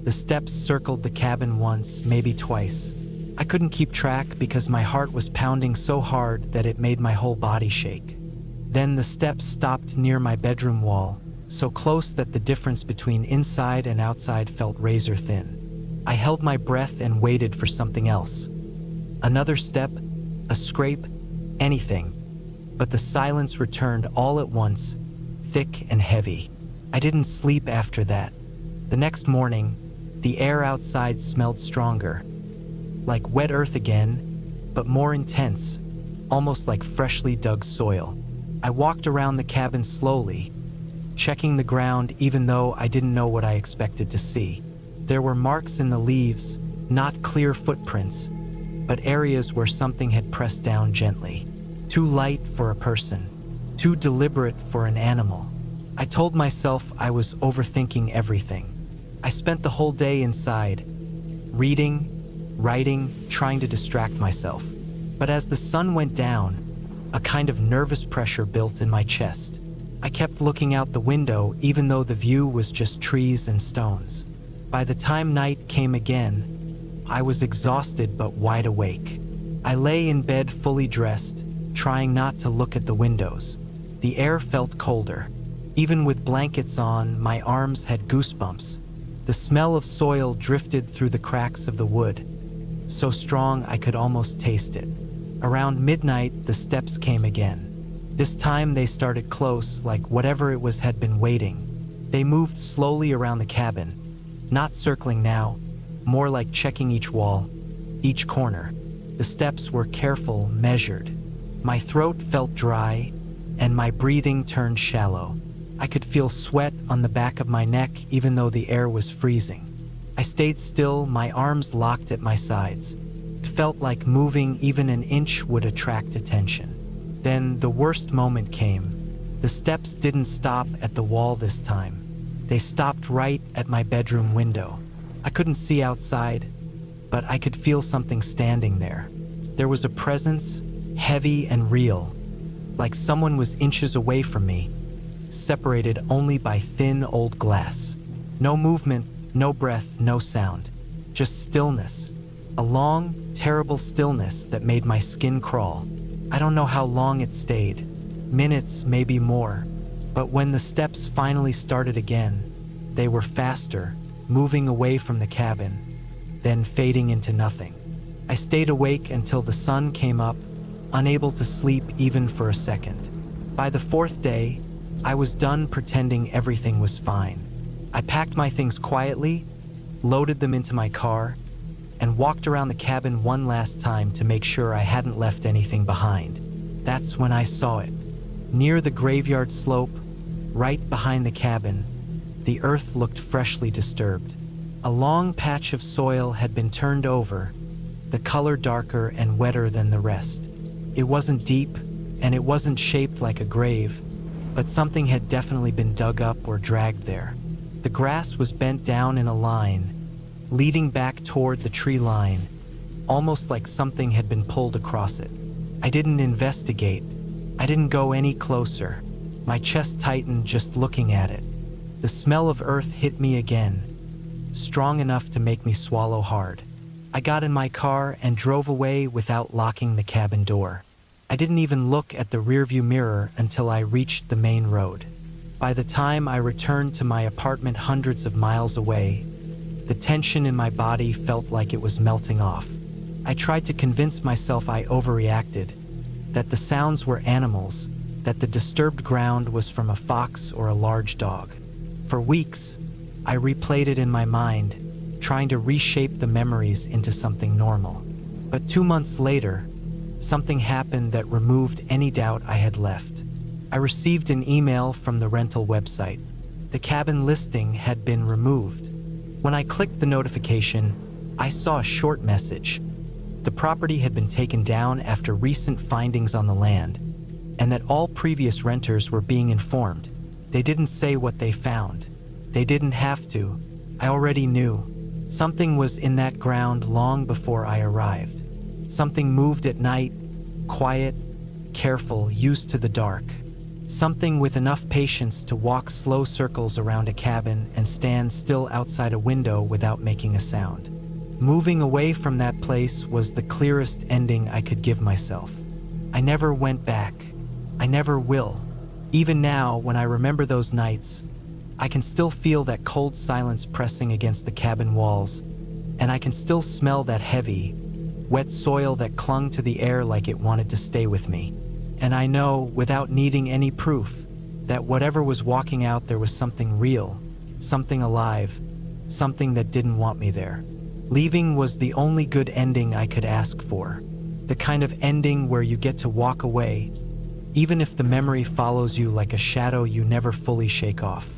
The steps circled the cabin once, maybe twice. I couldn't keep track because my heart was pounding so hard that it made my whole body shake. Then the steps stopped near my bedroom wall, so close that the difference between inside and outside felt razor thin. I held my breath and waited for something else. Another step, a scrape, anything. But the silence returned all at once, thick and heavy. I didn't sleep after that. The next morning, the air outside smelled stronger. Like wet earth again, but more intense, almost like freshly dug soil. I walked around the cabin slowly, checking the ground even though I didn't know what I expected to see. There were marks in the leaves, not clear footprints, but areas where something had pressed down gently. Too light for a person, too deliberate for an animal. I told myself I was overthinking everything. I spent the whole day inside, reading, writing, trying to distract myself. But as the sun went down, a kind of nervous pressure built in my chest. I kept looking out the window even though the view was just trees and stones. By the time night came again, I was exhausted but wide awake. I lay in bed fully dressed, trying not to look at the windows. The air felt colder. Even with blankets on, my arms had goosebumps. The smell of soil drifted through the cracks of the wood, so strong I could almost taste it. Around midnight, the steps came again. This time they started close, like whatever it was had been waiting. They moved slowly around the cabin, not circling now, more like checking each wall, each corner. The steps were careful, measured. My throat felt dry, and my breathing turned shallow. I could feel sweat on the back of my neck even though the air was freezing. I stayed still, my arms locked at my sides. It felt like moving even an inch would attract attention. Then the worst moment came. The steps didn't stop at the wall this time. They stopped right at my bedroom window. I couldn't see outside, but I could feel something standing there. There was a presence, heavy and real, like someone was inches away from me, separated only by thin old glass. No movement, no breath, no sound, just stillness. A long, terrible stillness that made my skin crawl. I don't know how long it stayed, minutes, maybe more, but when the steps finally started again, they were faster, moving away from the cabin, then fading into nothing. I stayed awake until the sun came up, unable to sleep even for a second. By the fourth day, I was done pretending everything was fine. I packed my things quietly, loaded them into my car, and walked around the cabin one last time to make sure I hadn't left anything behind. That's when I saw it. Near the graveyard slope, right behind the cabin, the earth looked freshly disturbed. A long patch of soil had been turned over, the color darker and wetter than the rest. It wasn't deep, and it wasn't shaped like a grave, but something had definitely been dug up or dragged there. The grass was bent down in a line, leading back toward the tree line, almost like something had been pulled across it. I didn't investigate. I didn't go any closer. My chest tightened just looking at it. The smell of earth hit me again, strong enough to make me swallow hard. I got in my car and drove away without locking the cabin door. I didn't even look at the rearview mirror until I reached the main road. By the time I returned to my apartment hundreds of miles away, the tension in my body felt like it was melting off. I tried to convince myself I overreacted, that the sounds were animals, that the disturbed ground was from a fox or a large dog. For weeks, I replayed it in my mind, trying to reshape the memories into something normal. But 2 months later, something happened that removed any doubt I had left. I received an email from the rental website. The cabin listing had been removed. When I clicked the notification, I saw a short message. The property had been taken down after recent findings on the land, and that all previous renters were being informed. They didn't say what they found. They didn't have to. I already knew. Something was in that ground long before I arrived. Something moved at night, quiet, careful, used to the dark. Something with enough patience to walk slow circles around a cabin and stand still outside a window without making a sound. Moving away from that place was the clearest ending I could give myself. I never went back. I never will. Even now, when I remember those nights, I can still feel that cold silence pressing against the cabin walls, and I can still smell that heavy, wet soil that clung to the air like it wanted to stay with me. And I know, without needing any proof, that whatever was walking out there was something real, something alive, something that didn't want me there. Leaving was the only good ending I could ask for. The kind of ending where you get to walk away, even if the memory follows you like a shadow you never fully shake off.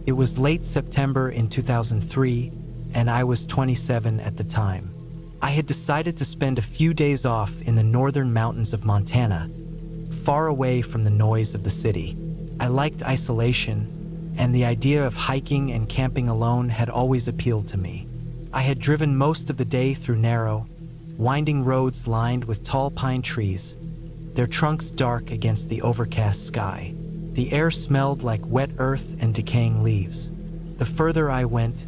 It was late September in 2003, and I was 27 at the time. I had decided to spend a few days off in the northern mountains of Montana, far away from the noise of the city. I liked isolation, and the idea of hiking and camping alone had always appealed to me. I had driven most of the day through narrow, winding roads lined with tall pine trees, their trunks dark against the overcast sky. The air smelled like wet earth and decaying leaves. The further I went,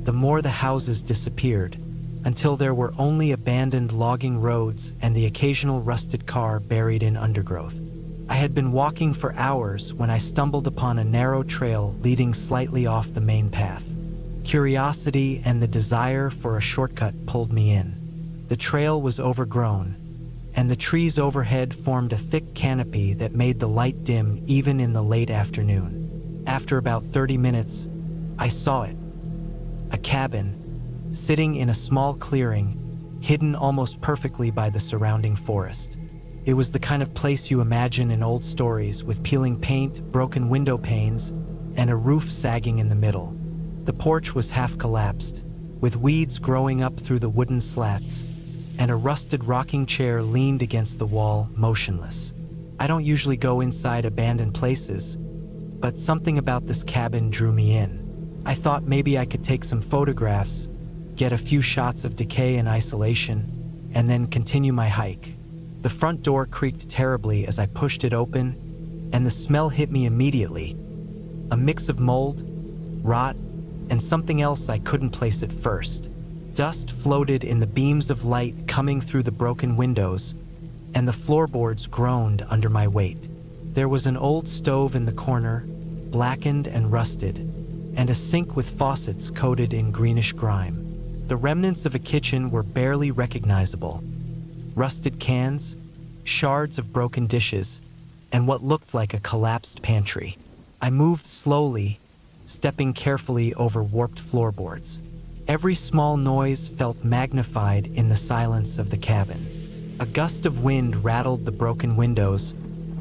the more the houses disappeared, until there were only abandoned logging roads and the occasional rusted car buried in undergrowth. I had been walking for hours when I stumbled upon a narrow trail leading slightly off the main path. Curiosity and the desire for a shortcut pulled me in. The trail was overgrown, and the trees overhead formed a thick canopy that made the light dim even in the late afternoon. After about 30 minutes, I saw it. A cabin, sitting in a small clearing, hidden almost perfectly by the surrounding forest. It was the kind of place you imagine in old stories, with peeling paint, broken window panes, and a roof sagging in the middle. The porch was half collapsed, with weeds growing up through the wooden slats, and a rusted rocking chair leaned against the wall, motionless. I don't usually go inside abandoned places, but something about this cabin drew me in. I thought maybe I could take some photographs, get a few shots of decay and isolation, and then continue my hike. The front door creaked terribly as I pushed it open, and the smell hit me immediately. A mix of mold, rot, and something else I couldn't place at first. Dust floated in the beams of light coming through the broken windows, and the floorboards groaned under my weight. There was an old stove in the corner, blackened and rusted, and a sink with faucets coated in greenish grime. The remnants of a kitchen were barely recognizable. Rusted cans, shards of broken dishes, and what looked like a collapsed pantry. I moved slowly, stepping carefully over warped floorboards. Every small noise felt magnified in the silence of the cabin. A gust of wind rattled the broken windows,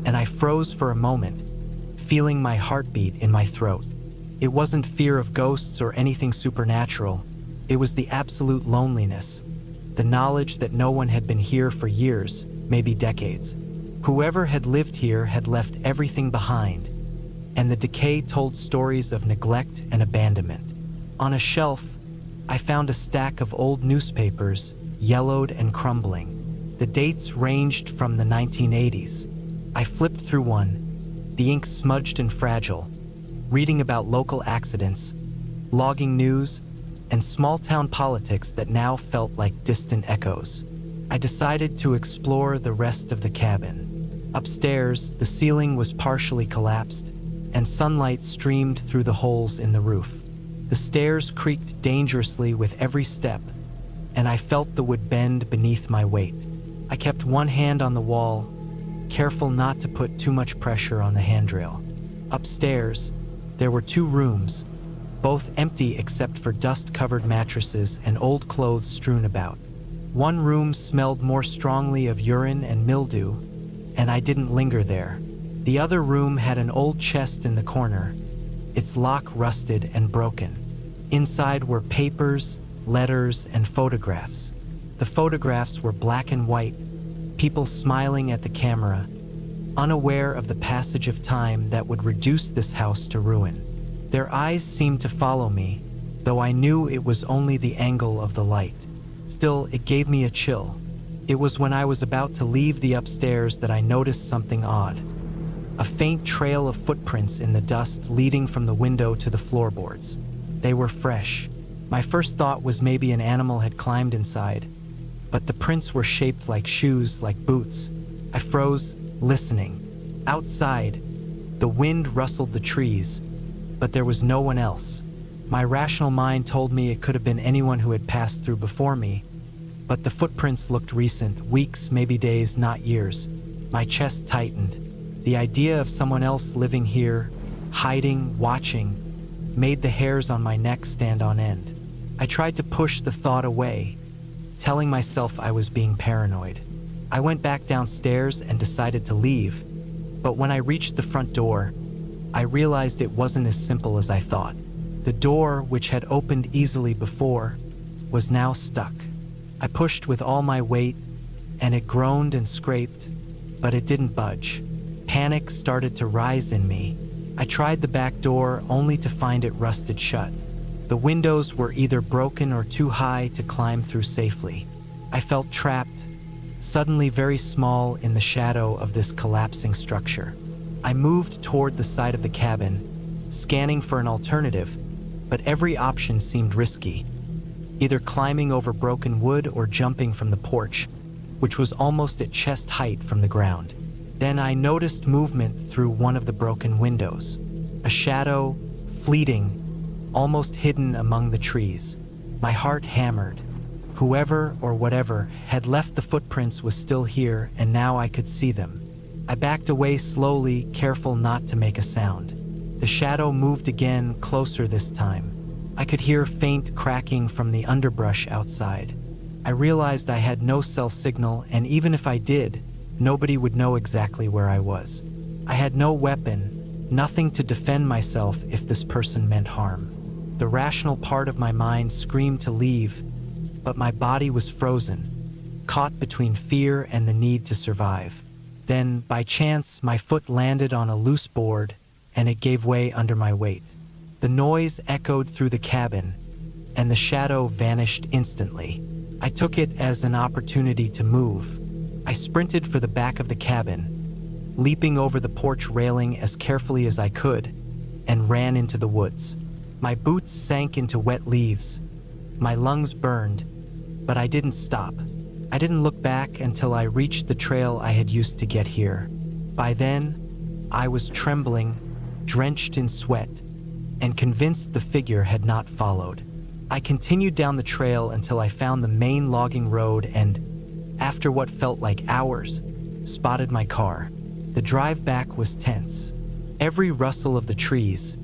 and I froze for a moment, feeling my heartbeat in my throat. It wasn't fear of ghosts or anything supernatural. It was the absolute loneliness, the knowledge that no one had been here for years, maybe decades. Whoever had lived here had left everything behind, and the decay told stories of neglect and abandonment. On a shelf, I found a stack of old newspapers, yellowed and crumbling. The dates ranged from the 1980s. I flipped through one, the ink smudged and fragile, reading about local accidents, logging news, and small-town politics that now felt like distant echoes. I decided to explore the rest of the cabin. Upstairs, the ceiling was partially collapsed, and sunlight streamed through the holes in the roof. The stairs creaked dangerously with every step, and I felt the wood bend beneath my weight. I kept one hand on the wall, careful not to put too much pressure on the handrail. Upstairs, there were 2 rooms, both empty except for dust-covered mattresses and old clothes strewn about. One room smelled more strongly of urine and mildew, and I didn't linger there. The other room had an old chest in the corner, its lock rusted and broken. Inside were papers, letters, and photographs. The photographs were black and white, people smiling at the camera, unaware of the passage of time that would reduce this house to ruin. Their eyes seemed to follow me, though I knew it was only the angle of the light. Still, it gave me a chill. It was when I was about to leave the upstairs that I noticed something odd. A faint trail of footprints in the dust leading from the window to the floorboards. They were fresh. My first thought was maybe an animal had climbed inside, but the prints were shaped like shoes, like boots. I froze, listening. Outside, the wind rustled the trees, but there was no one else. My rational mind told me it could have been anyone who had passed through before me, but the footprints looked recent, weeks, maybe days, not years. My chest tightened. The idea of someone else living here, hiding, watching, made the hairs on my neck stand on end. I tried to push the thought away, telling myself I was being paranoid. I went back downstairs and decided to leave, but when I reached the front door, I realized it wasn't as simple as I thought. The door, which had opened easily before, was now stuck. I pushed with all my weight, and it groaned and scraped, but it didn't budge. Panic started to rise in me. I tried the back door only to find it rusted shut. The windows were either broken or too high to climb through safely. I felt trapped, suddenly very small in the shadow of this collapsing structure. I moved toward the side of the cabin, scanning for an alternative, but every option seemed risky. Either climbing over broken wood or jumping from the porch, which was almost at chest height from the ground. Then I noticed movement through one of the broken windows. A shadow, fleeting, almost hidden among the trees. My heart hammered. Whoever or whatever had left the footprints was still here, and now I could see them. I backed away slowly, careful not to make a sound. The shadow moved again, closer this time. I could hear faint cracking from the underbrush outside. I realized I had no cell signal, and even if I did, nobody would know exactly where I was. I had no weapon, nothing to defend myself if this person meant harm. The rational part of my mind screamed to leave, but my body was frozen, caught between fear and the need to survive. Then, by chance, my foot landed on a loose board, and it gave way under my weight. The noise echoed through the cabin, and the shadow vanished instantly. I took it as an opportunity to move. I sprinted for the back of the cabin, leaping over the porch railing as carefully as I could, and ran into the woods. My boots sank into wet leaves. My lungs burned, but I didn't stop. I didn't look back until I reached the trail I had used to get here. By then, I was trembling, drenched in sweat, and convinced the figure had not followed. I continued down the trail until I found the main logging road and, after what felt like hours, spotted my car. The drive back was tense. Every rustle of the trees,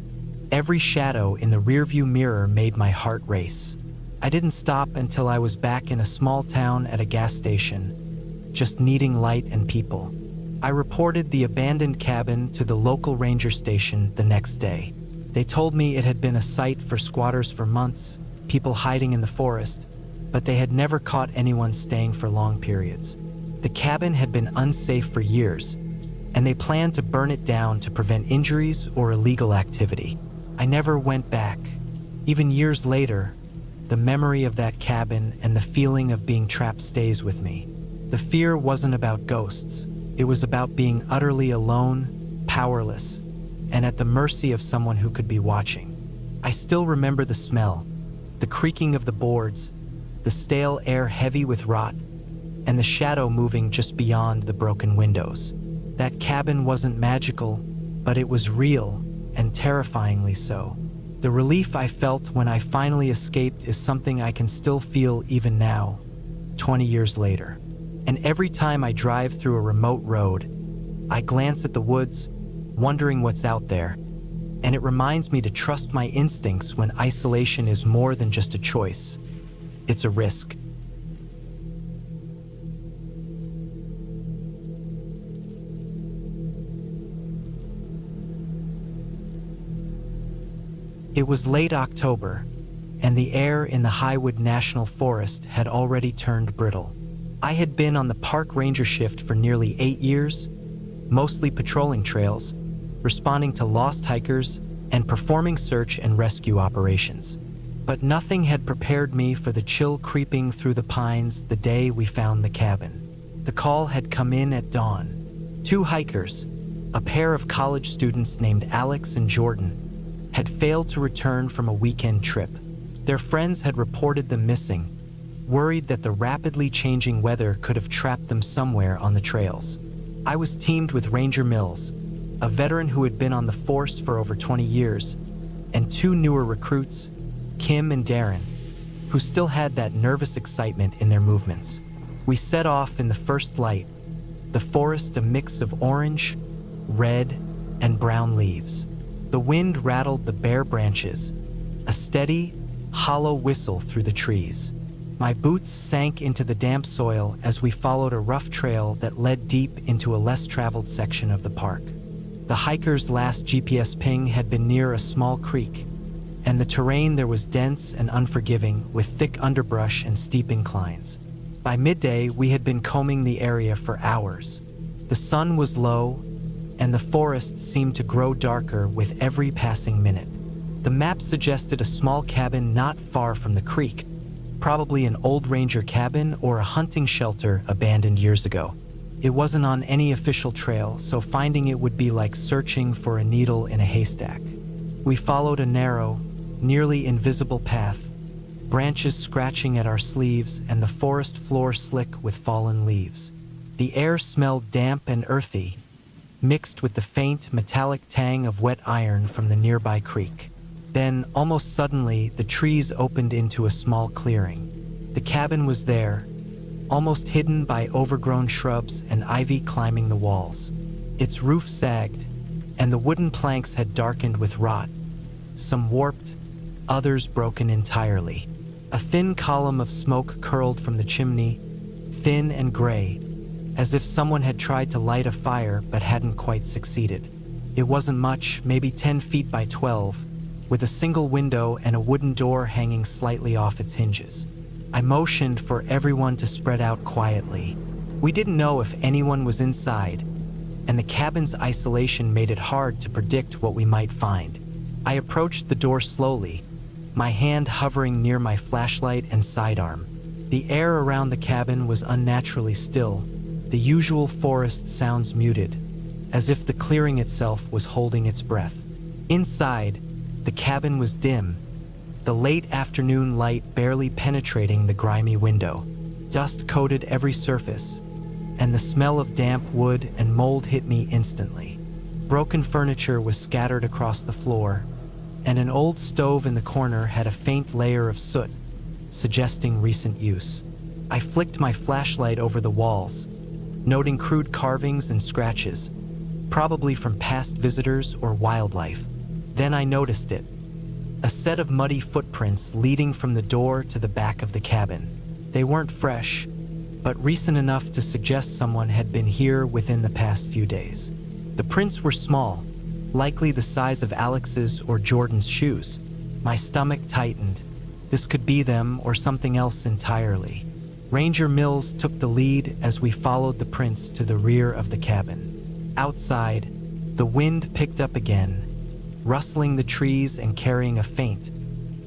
every shadow in the rearview mirror made my heart race. I didn't stop until I was back in a small town at a gas station, just needing light and people. I reported the abandoned cabin to the local ranger station the next day. They told me it had been a site for squatters for months, people hiding in the forest, but they had never caught anyone staying for long periods. The cabin had been unsafe for years, and they planned to burn it down to prevent injuries or illegal activity. I never went back. Even years later, the memory of that cabin and the feeling of being trapped stays with me. The fear wasn't about ghosts. It was about being utterly alone, powerless, and at the mercy of someone who could be watching. I still remember the smell, the creaking of the boards, the stale air heavy with rot, and the shadow moving just beyond the broken windows. That cabin wasn't magical, but it was real, and terrifyingly so. The relief I felt when I finally escaped is something I can still feel even now, 20 years later. And every time I drive through a remote road, I glance at the woods, wondering what's out there, and it reminds me to trust my instincts when isolation is more than just a choice. It's a risk. It was late October, and the air in the Highwood National Forest had already turned brittle. I had been on the park ranger shift for nearly 8 years, mostly patrolling trails, responding to lost hikers, and performing search and rescue operations. But nothing had prepared me for the chill creeping through the pines the day we found the cabin. The call had come in at dawn. 2 hikers, a pair of college students named Alex and Jordan, had failed to return from a weekend trip. Their friends had reported them missing, worried that the rapidly changing weather could have trapped them somewhere on the trails. I was teamed with Ranger Mills, a veteran who had been on the force for over 20 years, and 2 newer recruits, Kim and Darren, who still had that nervous excitement in their movements. We set off in the first light, the forest a mix of orange, red, and brown leaves. The wind rattled the bare branches, a steady, hollow whistle through the trees. My boots sank into the damp soil as we followed a rough trail that led deep into a less traveled section of the park. The hikers' last GPS ping had been near a small creek, and the terrain there was dense and unforgiving with thick underbrush and steep inclines. By midday, we had been combing the area for hours. The sun was low, and the forest seemed to grow darker with every passing minute. The map suggested a small cabin not far from the creek, probably an old ranger cabin or a hunting shelter abandoned years ago. It wasn't on any official trail, so finding it would be like searching for a needle in a haystack. We followed a narrow, nearly invisible path, branches scratching at our sleeves and the forest floor slick with fallen leaves. The air smelled damp and earthy, mixed with the faint, metallic tang of wet iron from the nearby creek. Then, almost suddenly, the trees opened into a small clearing. The cabin was there, almost hidden by overgrown shrubs and ivy climbing the walls. Its roof sagged, and the wooden planks had darkened with rot, some warped, others broken entirely. A thin column of smoke curled from the chimney, thin and gray, as if someone had tried to light a fire but hadn't quite succeeded. It wasn't much, maybe 10 feet by 12, with a single window and a wooden door hanging slightly off its hinges. I motioned for everyone to spread out quietly. We didn't know if anyone was inside, and the cabin's isolation made it hard to predict what we might find. I approached the door slowly, my hand hovering near my flashlight and sidearm. The air around the cabin was unnaturally still, the usual forest sounds muted, as if the clearing itself was holding its breath. Inside, the cabin was dim, the late afternoon light barely penetrating the grimy window. Dust coated every surface, and the smell of damp wood and mold hit me instantly. Broken furniture was scattered across the floor, and an old stove in the corner had a faint layer of soot, suggesting recent use. I flicked my flashlight over the walls, noting crude carvings and scratches, probably from past visitors or wildlife. Then I noticed it. A set of muddy footprints leading from the door to the back of the cabin. They weren't fresh, but recent enough to suggest someone had been here within the past few days. The prints were small, likely the size of Alex's or Jordan's shoes. My stomach tightened. This could be them or something else entirely. Ranger Mills took the lead as we followed the prints to the rear of the cabin. Outside, the wind picked up again, rustling the trees and carrying a faint,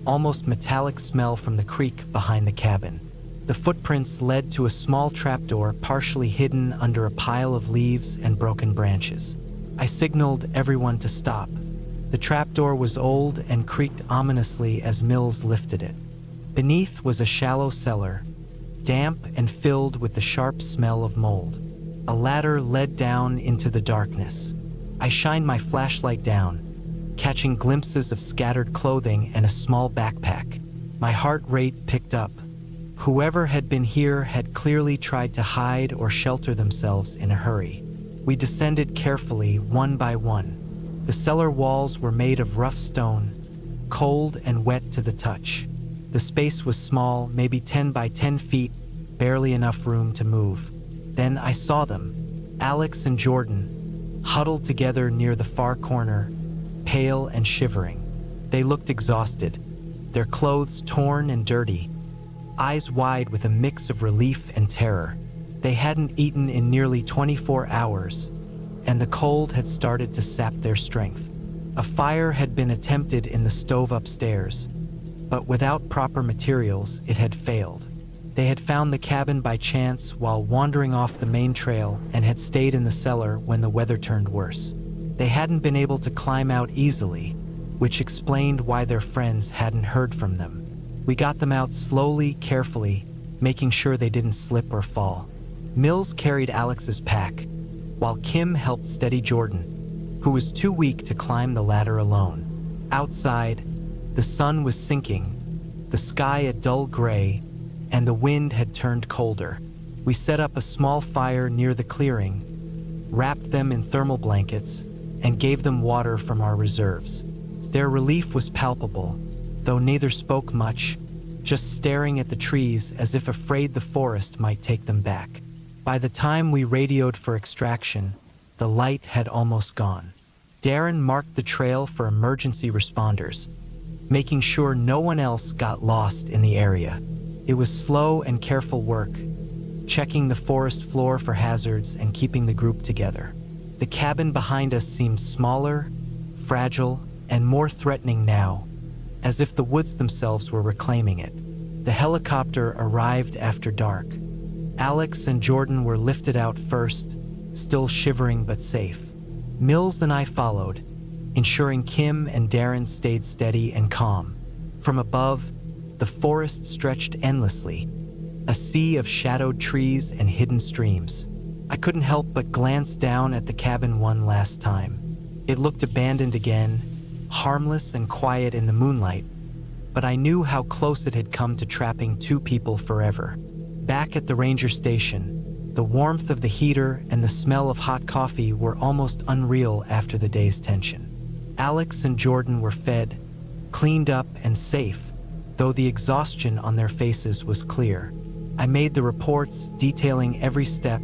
almost metallic smell from the creek behind the cabin. The footprints led to a small trapdoor partially hidden under a pile of leaves and broken branches. I signaled everyone to stop. The trapdoor was old and creaked ominously as Mills lifted it. Beneath was a shallow cellar, damp and filled with the sharp smell of mold. A ladder led down into the darkness. I shined my flashlight down, catching glimpses of scattered clothing and a small backpack. My heart rate picked up. Whoever had been here had clearly tried to hide or shelter themselves in a hurry. We descended carefully, one by one. The cellar walls were made of rough stone, cold and wet to the touch. The space was small, maybe 10 by 10 feet, barely enough room to move. Then I saw them, Alex and Jordan, huddled together near the far corner, pale and shivering. They looked exhausted, their clothes torn and dirty, eyes wide with a mix of relief and terror. They hadn't eaten in nearly 24 hours, and the cold had started to sap their strength. A fire had been attempted in the stove upstairs, but without proper materials, it had failed. They had found the cabin by chance while wandering off the main trail and had stayed in the cellar when the weather turned worse. They hadn't been able to climb out easily, which explained why their friends hadn't heard from them. We got them out slowly, carefully, making sure they didn't slip or fall. Mills carried Alex's pack, while Kim helped steady Jordan, who was too weak to climb the ladder alone. Outside, the sun was sinking, the sky a dull gray, and the wind had turned colder. We set up a small fire near the clearing, wrapped them in thermal blankets, and gave them water from our reserves. Their relief was palpable, though neither spoke much, just staring at the trees as if afraid the forest might take them back. By the time we radioed for extraction, the light had almost gone. Darren marked the trail for emergency responders, making sure no one else got lost in the area. It was slow and careful work, checking the forest floor for hazards and keeping the group together. The cabin behind us seemed smaller, fragile, and more threatening now, as if the woods themselves were reclaiming it. The helicopter arrived after dark. Alex and Jordan were lifted out first, still shivering but safe. Mills and I followed, ensuring Kim and Darren stayed steady and calm. From above, the forest stretched endlessly, a sea of shadowed trees and hidden streams. I couldn't help but glance down at the cabin one last time. It looked abandoned again, harmless and quiet in the moonlight, but I knew how close it had come to trapping two people forever. Back at the ranger station, the warmth of the heater and the smell of hot coffee were almost unreal after the day's tension. Alex and Jordan were fed, cleaned up, and safe, though the exhaustion on their faces was clear. I made the reports detailing every step,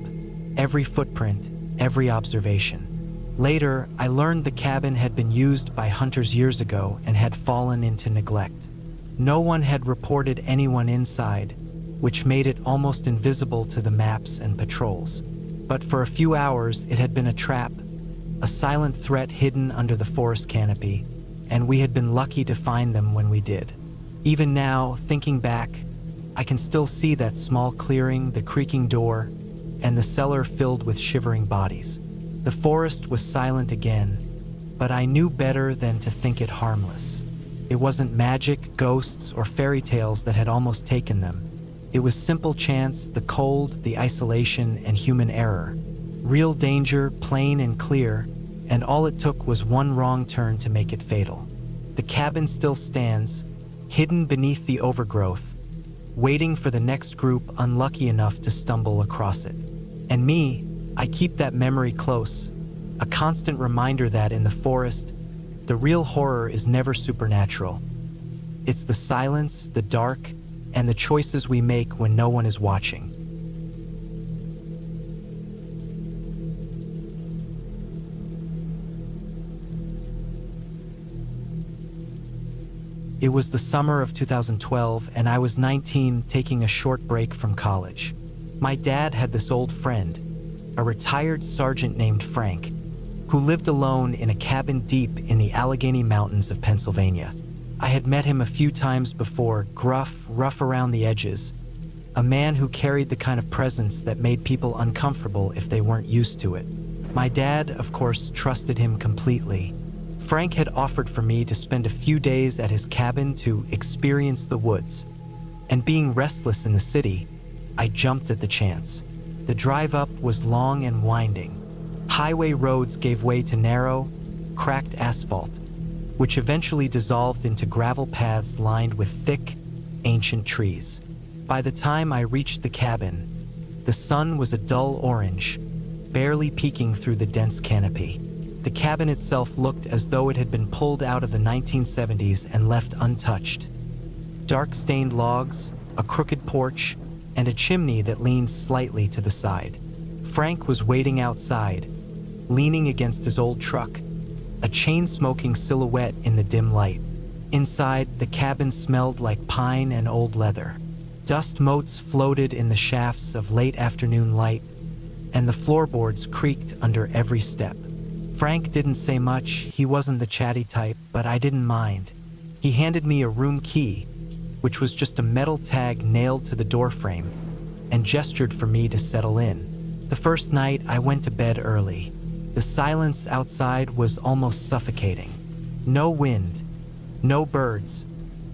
every footprint, every observation. Later, I learned the cabin had been used by hunters years ago and had fallen into neglect. No one had reported anyone inside, which made it almost invisible to the maps and patrols. But for a few hours, it had been a trap, a silent threat hidden under the forest canopy, and we had been lucky to find them when we did. Even now, thinking back, I can still see that small clearing, the creaking door, and the cellar filled with shivering bodies. The forest was silent again, but I knew better than to think it harmless. It wasn't magic, ghosts, or fairy tales that had almost taken them. It was simple chance, the cold, the isolation, and human error. Real danger, plain and clear, and all it took was one wrong turn to make it fatal. The cabin still stands, hidden beneath the overgrowth, waiting for the next group unlucky enough to stumble across it. And me, I keep that memory close, a constant reminder that in the forest, the real horror is never supernatural. It's the silence, the dark, and the choices we make when no one is watching. It was the summer of 2012, and I was 19, taking a short break from college. My dad had this old friend, a retired sergeant named Frank, who lived alone in a cabin deep in the Allegheny Mountains of Pennsylvania. I had met him a few times before, gruff, rough around the edges, a man who carried the kind of presence that made people uncomfortable if they weren't used to it. My dad, of course, trusted him completely. Frank had offered for me to spend a few days at his cabin to experience the woods, and being restless in the city, I jumped at the chance. The drive up was long and winding. Highway roads gave way to narrow, cracked asphalt, which eventually dissolved into gravel paths lined with thick, ancient trees. By the time I reached the cabin, the sun was a dull orange, barely peeking through the dense canopy. The cabin itself looked as though it had been pulled out of the 1970s and left untouched. Dark-stained logs, a crooked porch, and a chimney that leaned slightly to the side. Frank was waiting outside, leaning against his old truck, a chain-smoking silhouette in the dim light. Inside, the cabin smelled like pine and old leather. Dust motes floated in the shafts of late afternoon light, and the floorboards creaked under every step. Frank didn't say much. He wasn't the chatty type, but I didn't mind. He handed me a room key, which was just a metal tag nailed to the doorframe, and gestured for me to settle in. The first night, I went to bed early. The silence outside was almost suffocating. No wind, no birds,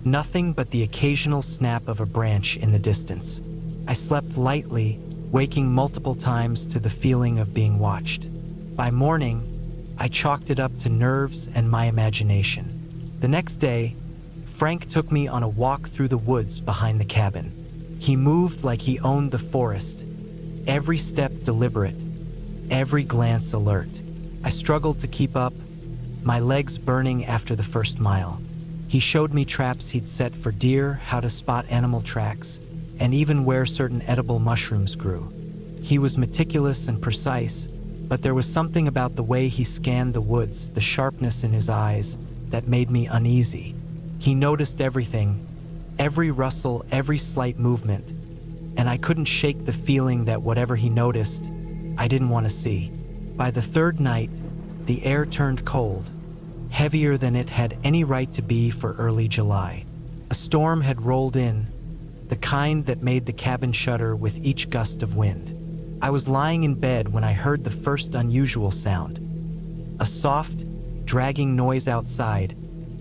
nothing but the occasional snap of a branch in the distance. I slept lightly, waking multiple times to the feeling of being watched. By morning, I chalked it up to nerves and my imagination. The next day, Frank took me on a walk through the woods behind the cabin. He moved like he owned the forest, every step deliberate, every glance alert. I struggled to keep up, my legs burning after the first mile. He showed me traps he'd set for deer, how to spot animal tracks, and even where certain edible mushrooms grew. He was meticulous and precise, but there was something about the way he scanned the woods, the sharpness in his eyes, that made me uneasy. He noticed everything, every rustle, every slight movement, and I couldn't shake the feeling that whatever he noticed, I didn't want to see. By the third night, the air turned cold, heavier than it had any right to be for early July. A storm had rolled in, the kind that made the cabin shudder with each gust of wind. I was lying in bed when I heard the first unusual sound. A soft, dragging noise outside,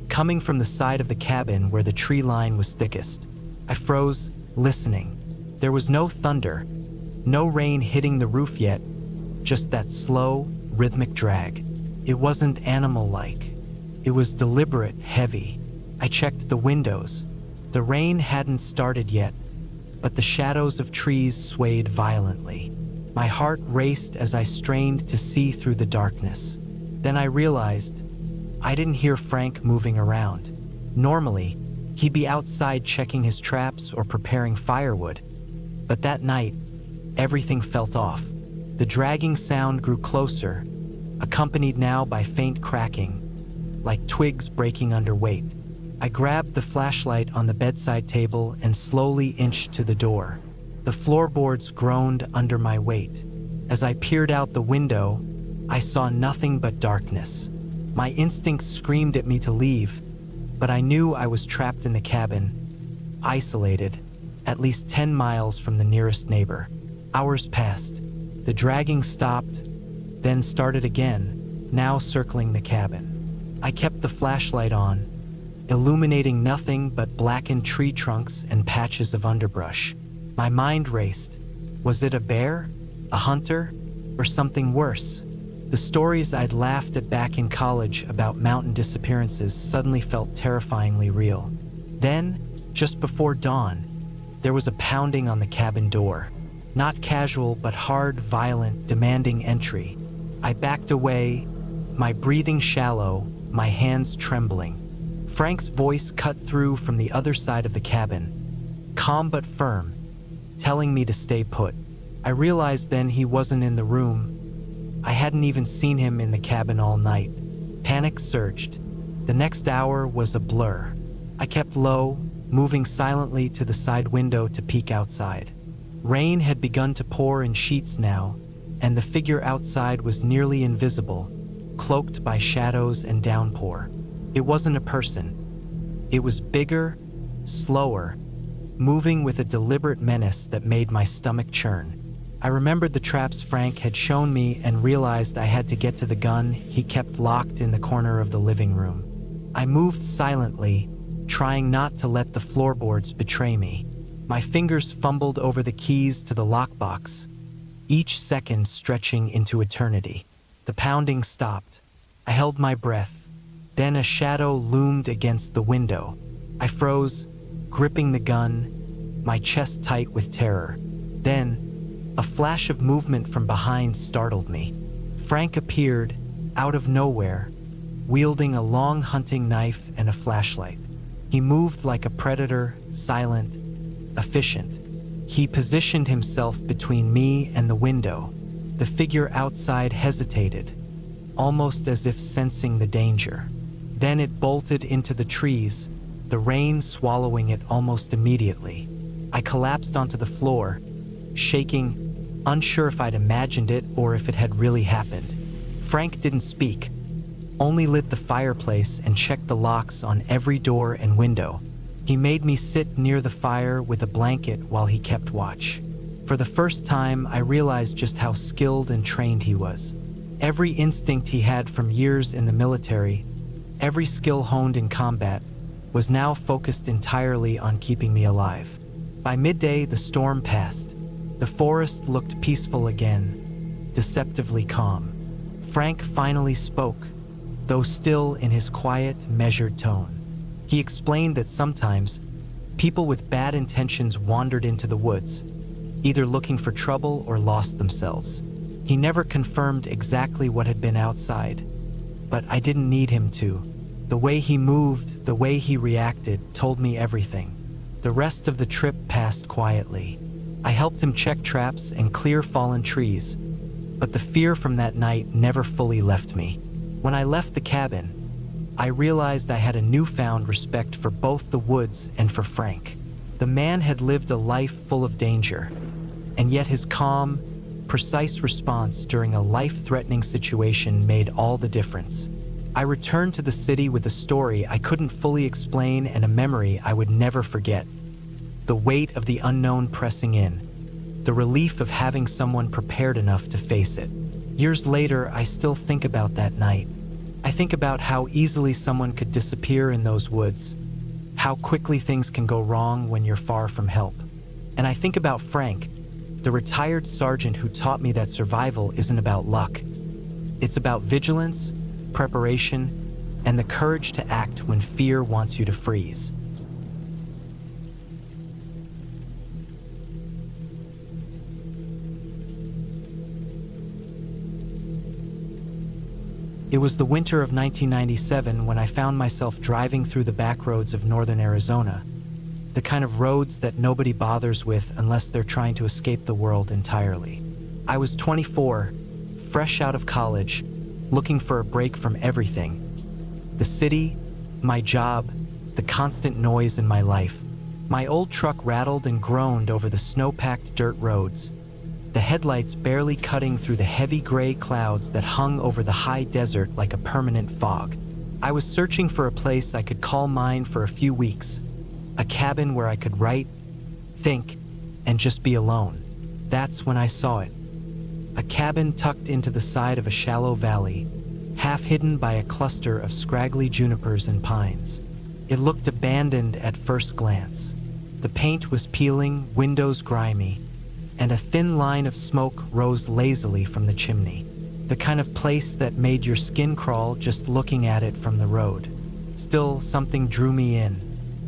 coming from the side of the cabin where the tree line was thickest. I froze, listening. There was no thunder, no rain hitting the roof yet, just that slow, rhythmic drag. It wasn't animal-like. It was deliberate, heavy. I checked the windows. The rain hadn't started yet, but the shadows of trees swayed violently. My heart raced as I strained to see through the darkness. Then I realized I didn't hear Frank moving around. Normally, he'd be outside checking his traps or preparing firewood. But that night, everything felt off. The dragging sound grew closer, accompanied now by faint cracking, like twigs breaking under weight. I grabbed the flashlight on the bedside table and slowly inched to the door. The floorboards groaned under my weight. As I peered out the window, I saw nothing but darkness. My instincts screamed at me to leave, but I knew I was trapped in the cabin, isolated, at least 10 miles from the nearest neighbor. Hours passed. The dragging stopped, then started again, now circling the cabin. I kept the flashlight on, illuminating nothing but blackened tree trunks and patches of underbrush. My mind raced. Was it a bear, a hunter, or something worse? The stories I'd laughed at back in college about mountain disappearances suddenly felt terrifyingly real. Then, just before dawn, there was a pounding on the cabin door. Not casual, but hard, violent, demanding entry. I backed away, my breathing shallow, my hands trembling. Frank's voice cut through from the other side of the cabin, calm but firm, telling me to stay put. I realized then he wasn't in the room. I hadn't even seen him in the cabin all night. Panic surged. The next hour was a blur. I kept low, moving silently to the side window to peek outside. Rain had begun to pour in sheets now, and the figure outside was nearly invisible, cloaked by shadows and downpour. It wasn't a person. It was bigger, slower, moving with a deliberate menace that made my stomach churn. I remembered the traps Frank had shown me and realized I had to get to the gun he kept locked in the corner of the living room. I moved silently, trying not to let the floorboards betray me. My fingers fumbled over the keys to the lockbox, each second stretching into eternity. The pounding stopped. I held my breath. Then a shadow loomed against the window. I froze, gripping the gun, my chest tight with terror. Then, a flash of movement from behind startled me. Frank appeared, out of nowhere, wielding a long hunting knife and a flashlight. He moved like a predator, silent, efficient. He positioned himself between me and the window. The figure outside hesitated, almost as if sensing the danger. Then it bolted into the trees, the rain swallowing it almost immediately. I collapsed onto the floor, shaking, unsure if I'd imagined it or if it had really happened. Frank didn't speak, only lit the fireplace and checked the locks on every door and window. He made me sit near the fire with a blanket while he kept watch. For the first time, I realized just how skilled and trained he was. Every instinct he had from years in the military, every skill honed in combat, was now focused entirely on keeping me alive. By midday, the storm passed. The forest looked peaceful again, deceptively calm. Frank finally spoke, though still in his quiet, measured tone. He explained that sometimes people with bad intentions wandered into the woods, either looking for trouble or lost themselves. He never confirmed exactly what had been outside, but I didn't need him to. The way he moved, the way he reacted, told me everything. The rest of the trip passed quietly. I helped him check traps and clear fallen trees, but the fear from that night never fully left me. When I left the cabin, I realized I had a newfound respect for both the woods and for Frank. The man had lived a life full of danger, and yet his calm, precise response during a life-threatening situation made all the difference. I returned to the city with a story I couldn't fully explain and a memory I would never forget. The weight of the unknown pressing in, the relief of having someone prepared enough to face it. Years later, I still think about that night. I think about how easily someone could disappear in those woods, how quickly things can go wrong when you're far from help. And I think about Frank, the retired sergeant who taught me that survival isn't about luck. It's about vigilance, preparation, and the courage to act when fear wants you to freeze. It was the winter of 1997 when I found myself driving through the back roads of northern Arizona, the kind of roads that nobody bothers with unless they're trying to escape the world entirely. I was 24, fresh out of college, looking for a break from everything. The city, my job, the constant noise in my life. My old truck rattled and groaned over the snow-packed dirt roads, the headlights barely cutting through the heavy gray clouds that hung over the high desert like a permanent fog. I was searching for a place I could call mine for a few weeks, a cabin where I could write, think, and just be alone. That's when I saw it. A cabin tucked into the side of a shallow valley, half hidden by a cluster of scraggly junipers and pines. It looked abandoned at first glance. The paint was peeling, windows grimy, and a thin line of smoke rose lazily from the chimney. The kind of place that made your skin crawl just looking at it from the road. Still, something drew me in.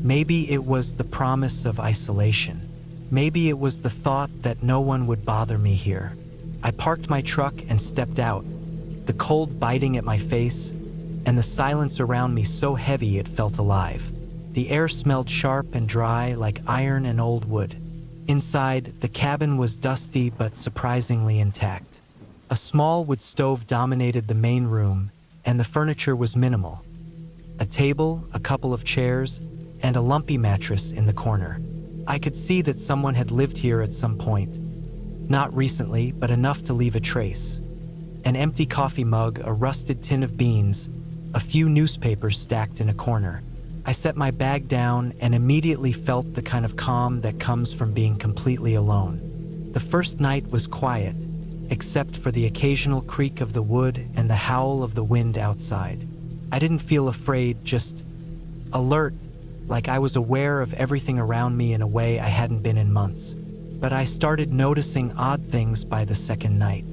Maybe it was the promise of isolation. Maybe it was the thought that no one would bother me here. I parked my truck and stepped out, the cold biting at my face, and the silence around me so heavy it felt alive. The air smelled sharp and dry like iron and old wood. Inside, the cabin was dusty but surprisingly intact. A small wood stove dominated the main room, and the furniture was minimal. A table, a couple of chairs, and a lumpy mattress in the corner. I could see that someone had lived here at some point. Not recently, but enough to leave a trace. An empty coffee mug, a rusted tin of beans, a few newspapers stacked in a corner. I set my bag down and immediately felt the kind of calm that comes from being completely alone. The first night was quiet, except for the occasional creak of the wood and the howl of the wind outside. I didn't feel afraid, just alert, like I was aware of everything around me in a way I hadn't been in months. But I started noticing odd things by the second night.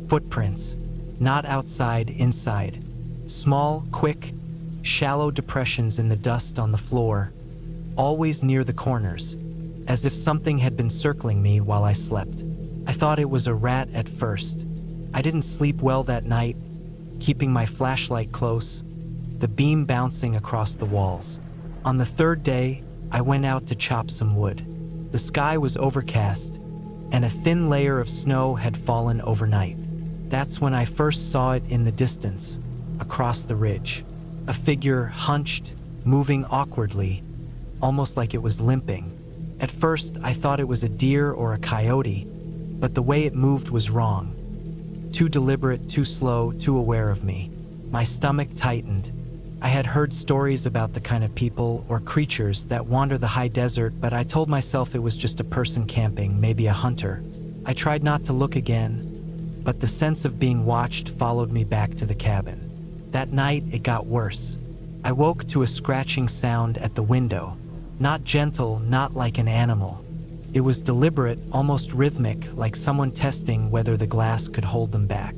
Footprints, not outside, inside. Small, quick, shallow depressions in the dust on the floor, always near the corners, as if something had been circling me while I slept. I thought it was a rat at first. I didn't sleep well that night, keeping my flashlight close, the beam bouncing across the walls. On the third day, I went out to chop some wood. The sky was overcast, and a thin layer of snow had fallen overnight. That's when I first saw it in the distance, across the ridge. A figure hunched, moving awkwardly, almost like it was limping. At first, I thought it was a deer or a coyote, but the way it moved was wrong. Too deliberate, too slow, too aware of me. My stomach tightened. I had heard stories about the kind of people or creatures that wander the high desert, but I told myself it was just a person camping, maybe a hunter. I tried not to look again, but the sense of being watched followed me back to the cabin. That night, it got worse. I woke to a scratching sound at the window. Not gentle, not like an animal. It was deliberate, almost rhythmic, like someone testing whether the glass could hold them back.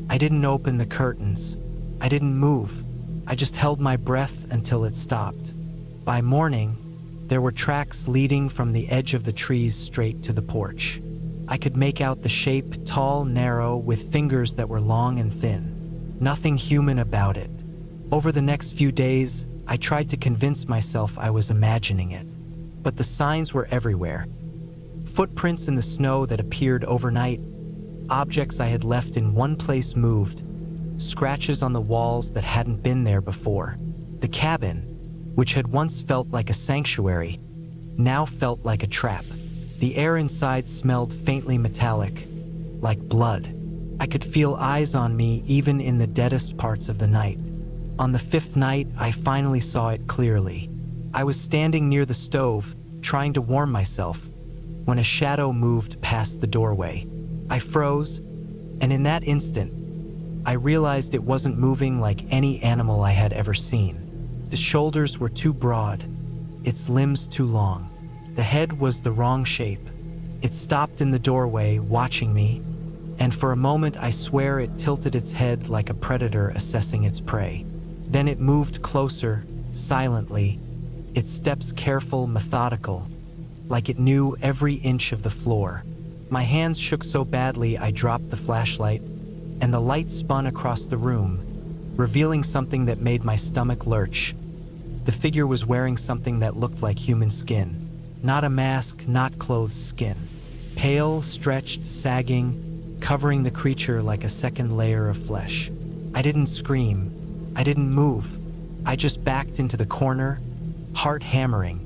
I didn't open the curtains. I didn't move. I just held my breath until it stopped. By morning, there were tracks leading from the edge of the trees straight to the porch. I could make out the shape, tall, narrow, with fingers that were long and thin. Nothing human about it. Over the next few days, I tried to convince myself I was imagining it. But the signs were everywhere. Footprints in the snow that appeared overnight, objects I had left in one place moved, scratches on the walls that hadn't been there before. The cabin, which had once felt like a sanctuary, now felt like a trap. The air inside smelled faintly metallic, like blood. I could feel eyes on me even in the deadest parts of the night. On the fifth night, I finally saw it clearly. I was standing near the stove, trying to warm myself, when a shadow moved past the doorway. I froze, and in that instant, I realized it wasn't moving like any animal I had ever seen. The shoulders were too broad, its limbs too long. The head was the wrong shape. It stopped in the doorway, watching me, and for a moment I swear it tilted its head like a predator assessing its prey. Then it moved closer, silently, its steps careful, methodical, like it knew every inch of the floor. My hands shook so badly I dropped the flashlight, and the light spun across the room, revealing something that made my stomach lurch. The figure was wearing something that looked like human skin. Not a mask, not clothed skin. Pale, stretched, sagging, covering the creature like a second layer of flesh. I didn't scream. I didn't move. I just backed into the corner, heart hammering,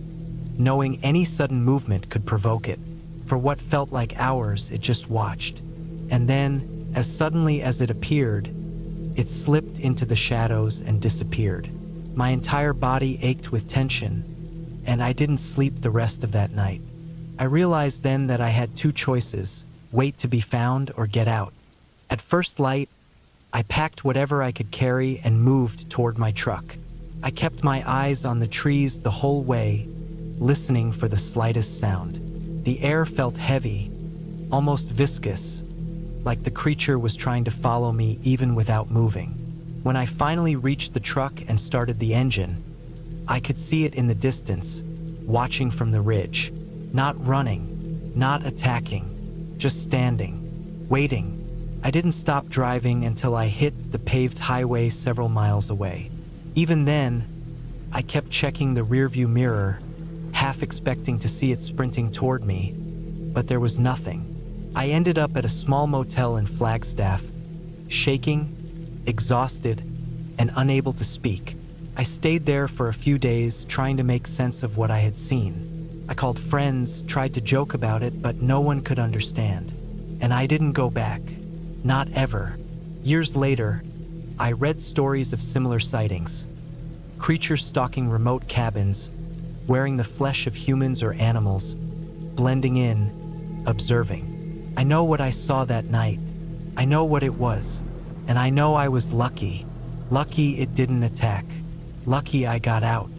knowing any sudden movement could provoke it. For what felt like hours, it just watched. And then, as suddenly as it appeared, it slipped into the shadows and disappeared. My entire body ached with tension, and I didn't sleep the rest of that night. I realized then that I had two choices: wait to be found or get out. At first light, I packed whatever I could carry and moved toward my truck. I kept my eyes on the trees the whole way, listening for the slightest sound. The air felt heavy, almost viscous, like the creature was trying to follow me even without moving. When I finally reached the truck and started the engine, I could see it in the distance, watching from the ridge. Not running, not attacking, just standing, waiting. I didn't stop driving until I hit the paved highway several miles away. Even then, I kept checking the rearview mirror, half expecting to see it sprinting toward me, but there was nothing. I ended up at a small motel in Flagstaff, shaking, exhausted, and unable to speak. I stayed there for a few days, trying to make sense of what I had seen. I called friends, tried to joke about it, but no one could understand. And I didn't go back. Not ever. Years later, I read stories of similar sightings. Creatures stalking remote cabins, wearing the flesh of humans or animals, blending in, observing. I know what I saw that night. I know what it was. And I know I was lucky. Lucky it didn't attack. Lucky I got out.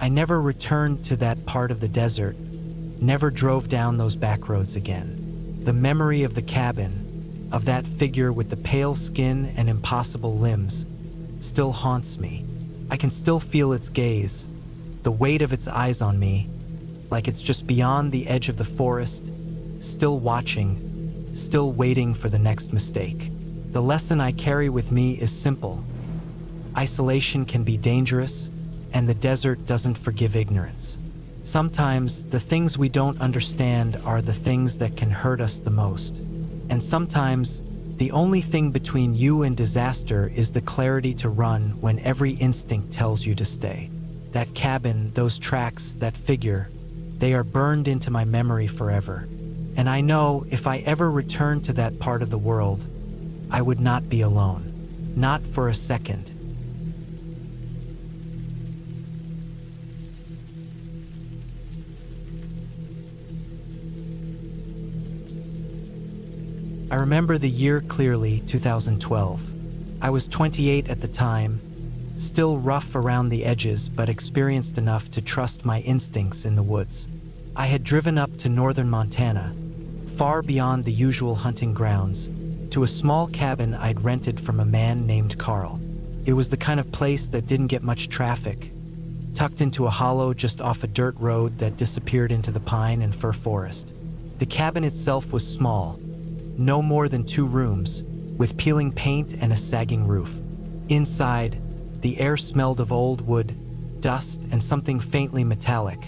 I never returned to that part of the desert, never drove down those back roads again. The memory of the cabin, of that figure with the pale skin and impossible limbs, still haunts me. I can still feel its gaze, the weight of its eyes on me, like it's just beyond the edge of the forest, still watching, still waiting for the next mistake. The lesson I carry with me is simple. Isolation can be dangerous, and the desert doesn't forgive ignorance. Sometimes the things we don't understand are the things that can hurt us the most. And sometimes the only thing between you and disaster is the clarity to run when every instinct tells you to stay. That cabin, those tracks, that figure, they are burned into my memory forever. And I know if I ever return to that part of the world, I would not be alone. Not for a second. I remember the year clearly, 2012. I was 28 at the time, still rough around the edges but experienced enough to trust my instincts in the woods. I had driven up to northern Montana, far beyond the usual hunting grounds, to a small cabin I'd rented from a man named Carl. It was the kind of place that didn't get much traffic, tucked into a hollow just off a dirt road that disappeared into the pine and fir forest. The cabin itself was small, no more than 2 rooms, with peeling paint and a sagging roof. Inside, the air smelled of old wood, dust, and something faintly metallic.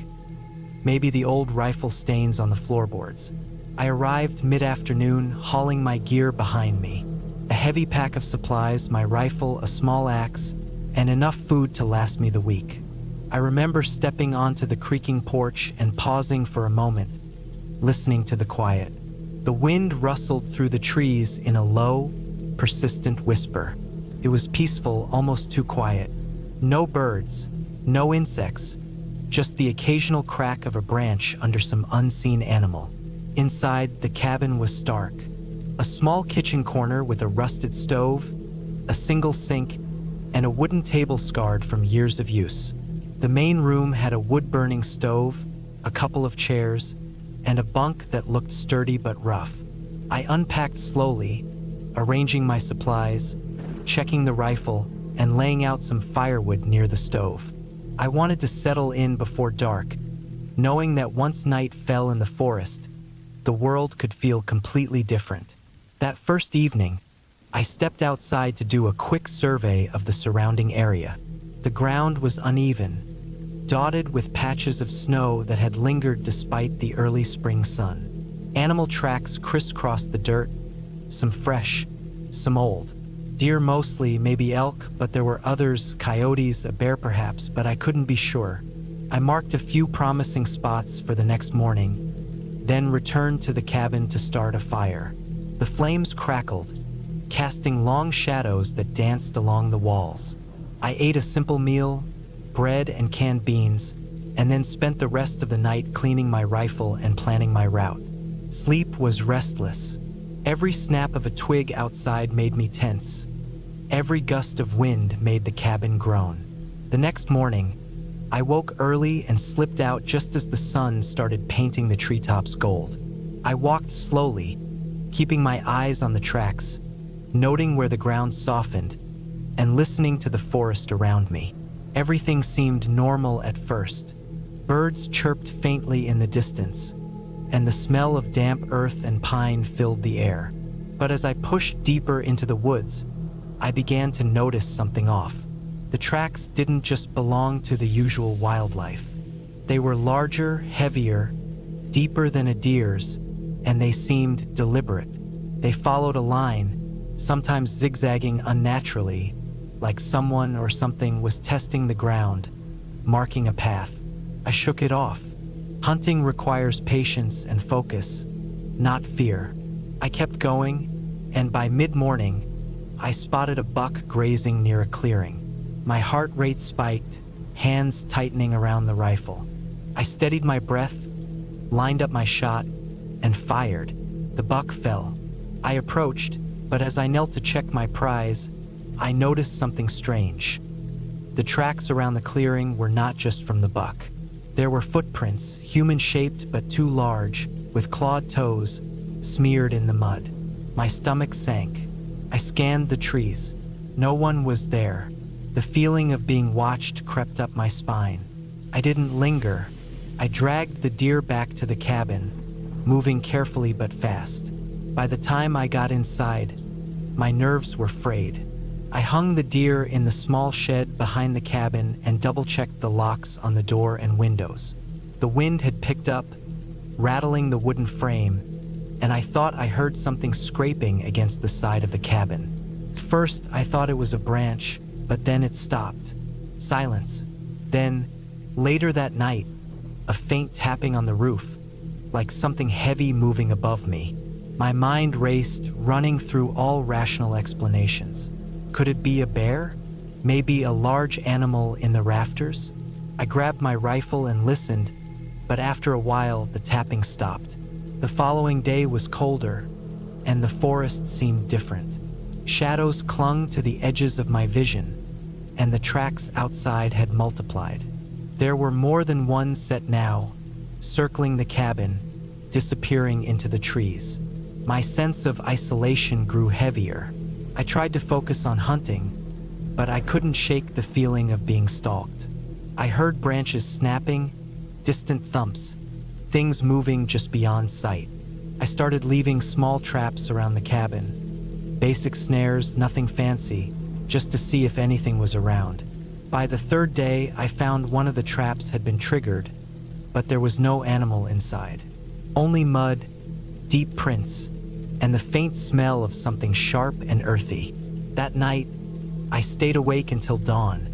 Maybe the old rifle stains on the floorboards. I arrived mid-afternoon, hauling my gear behind me. A heavy pack of supplies, my rifle, a small axe, and enough food to last me the week. I remember stepping onto the creaking porch and pausing for a moment, listening to the quiet. The wind rustled through the trees in a low, persistent whisper. It was peaceful, almost too quiet. No birds, no insects, just the occasional crack of a branch under some unseen animal. Inside, the cabin was stark. A small kitchen corner with a rusted stove, a single sink, and a wooden table scarred from years of use. The main room had a wood-burning stove, a couple of chairs, and a bunk that looked sturdy but rough. I unpacked slowly, arranging my supplies, checking the rifle, and laying out some firewood near the stove. I wanted to settle in before dark, knowing that once night fell in the forest, the world could feel completely different. That first evening, I stepped outside to do a quick survey of the surrounding area. The ground was uneven, dotted with patches of snow that had lingered despite the early spring sun. Animal tracks crisscrossed the dirt, some fresh, some old. Deer mostly, maybe elk, but there were others, coyotes, a bear perhaps, but I couldn't be sure. I marked a few promising spots for the next morning, then returned to the cabin to start a fire. The flames crackled, casting long shadows that danced along the walls. I ate a simple meal, bread and canned beans, and then spent the rest of the night cleaning my rifle and planning my route. Sleep was restless. Every snap of a twig outside made me tense. Every gust of wind made the cabin groan. The next morning, I woke early and slipped out just as the sun started painting the treetops gold. I walked slowly, keeping my eyes on the tracks, noting where the ground softened, and listening to the forest around me. Everything seemed normal at first. Birds chirped faintly in the distance, and the smell of damp earth and pine filled the air. But as I pushed deeper into the woods, I began to notice something off. The tracks didn't just belong to the usual wildlife. They were larger, heavier, deeper than a deer's, and they seemed deliberate. They followed a line, sometimes zigzagging unnaturally, like someone or something was testing the ground, marking a path. I shook it off. Hunting requires patience and focus, not fear. I kept going, and by mid-morning, I spotted a buck grazing near a clearing. My heart rate spiked, hands tightening around the rifle. I steadied my breath, lined up my shot, and fired. The buck fell. I approached, but as I knelt to check my prize, I noticed something strange. The tracks around the clearing were not just from the buck. There were footprints, human-shaped but too large, with clawed toes, smeared in the mud. My stomach sank. I scanned the trees. No one was there. The feeling of being watched crept up my spine. I didn't linger. I dragged the deer back to the cabin, moving carefully but fast. By the time I got inside, my nerves were frayed. I hung the deer in the small shed behind the cabin and double-checked the locks on the door and windows. The wind had picked up, rattling the wooden frame, and I thought I heard something scraping against the side of the cabin. First, I thought it was a branch, but then it stopped. Silence. Then, later that night, a faint tapping on the roof, like something heavy moving above me. My mind raced, running through all rational explanations. Could it be a bear? Maybe a large animal in the rafters? I grabbed my rifle and listened, but after a while, the tapping stopped. The following day was colder, and the forest seemed different. Shadows clung to the edges of my vision, and the tracks outside had multiplied. There were more than one set now, circling the cabin, disappearing into the trees. My sense of isolation grew heavier. I tried to focus on hunting, but I couldn't shake the feeling of being stalked. I heard branches snapping, distant thumps, things moving just beyond sight. I started leaving small traps around the cabin. Basic snares, nothing fancy, just to see if anything was around. By the third day, I found one of the traps had been triggered, but there was no animal inside. Only mud, deep prints, and the faint smell of something sharp and earthy. That night, I stayed awake until dawn,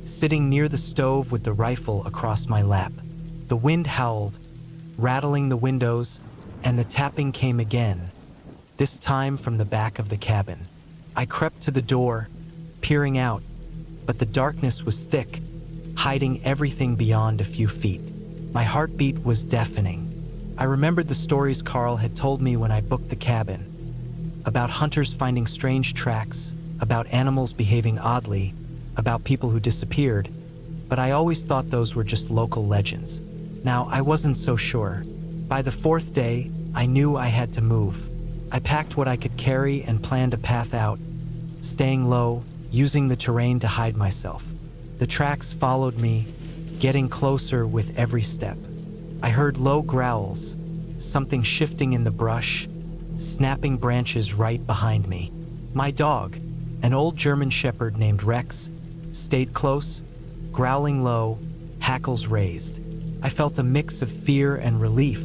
sitting near the stove with the rifle across my lap. The wind howled, rattling the windows, and the tapping came again, this time from the back of the cabin. I crept to the door, peering out, but the darkness was thick, hiding everything beyond a few feet. My heartbeat was deafening. I remembered the stories Carl had told me when I booked the cabin, about hunters finding strange tracks, about animals behaving oddly, about people who disappeared, but I always thought those were just local legends. Now, I wasn't so sure. By the fourth day, I knew I had to move. I packed what I could carry and planned a path out, staying low, using the terrain to hide myself. The tracks followed me, getting closer with every step. I heard low growls, something shifting in the brush, snapping branches right behind me. My dog, an old German shepherd named Rex, stayed close, growling low, hackles raised. I felt a mix of fear and relief.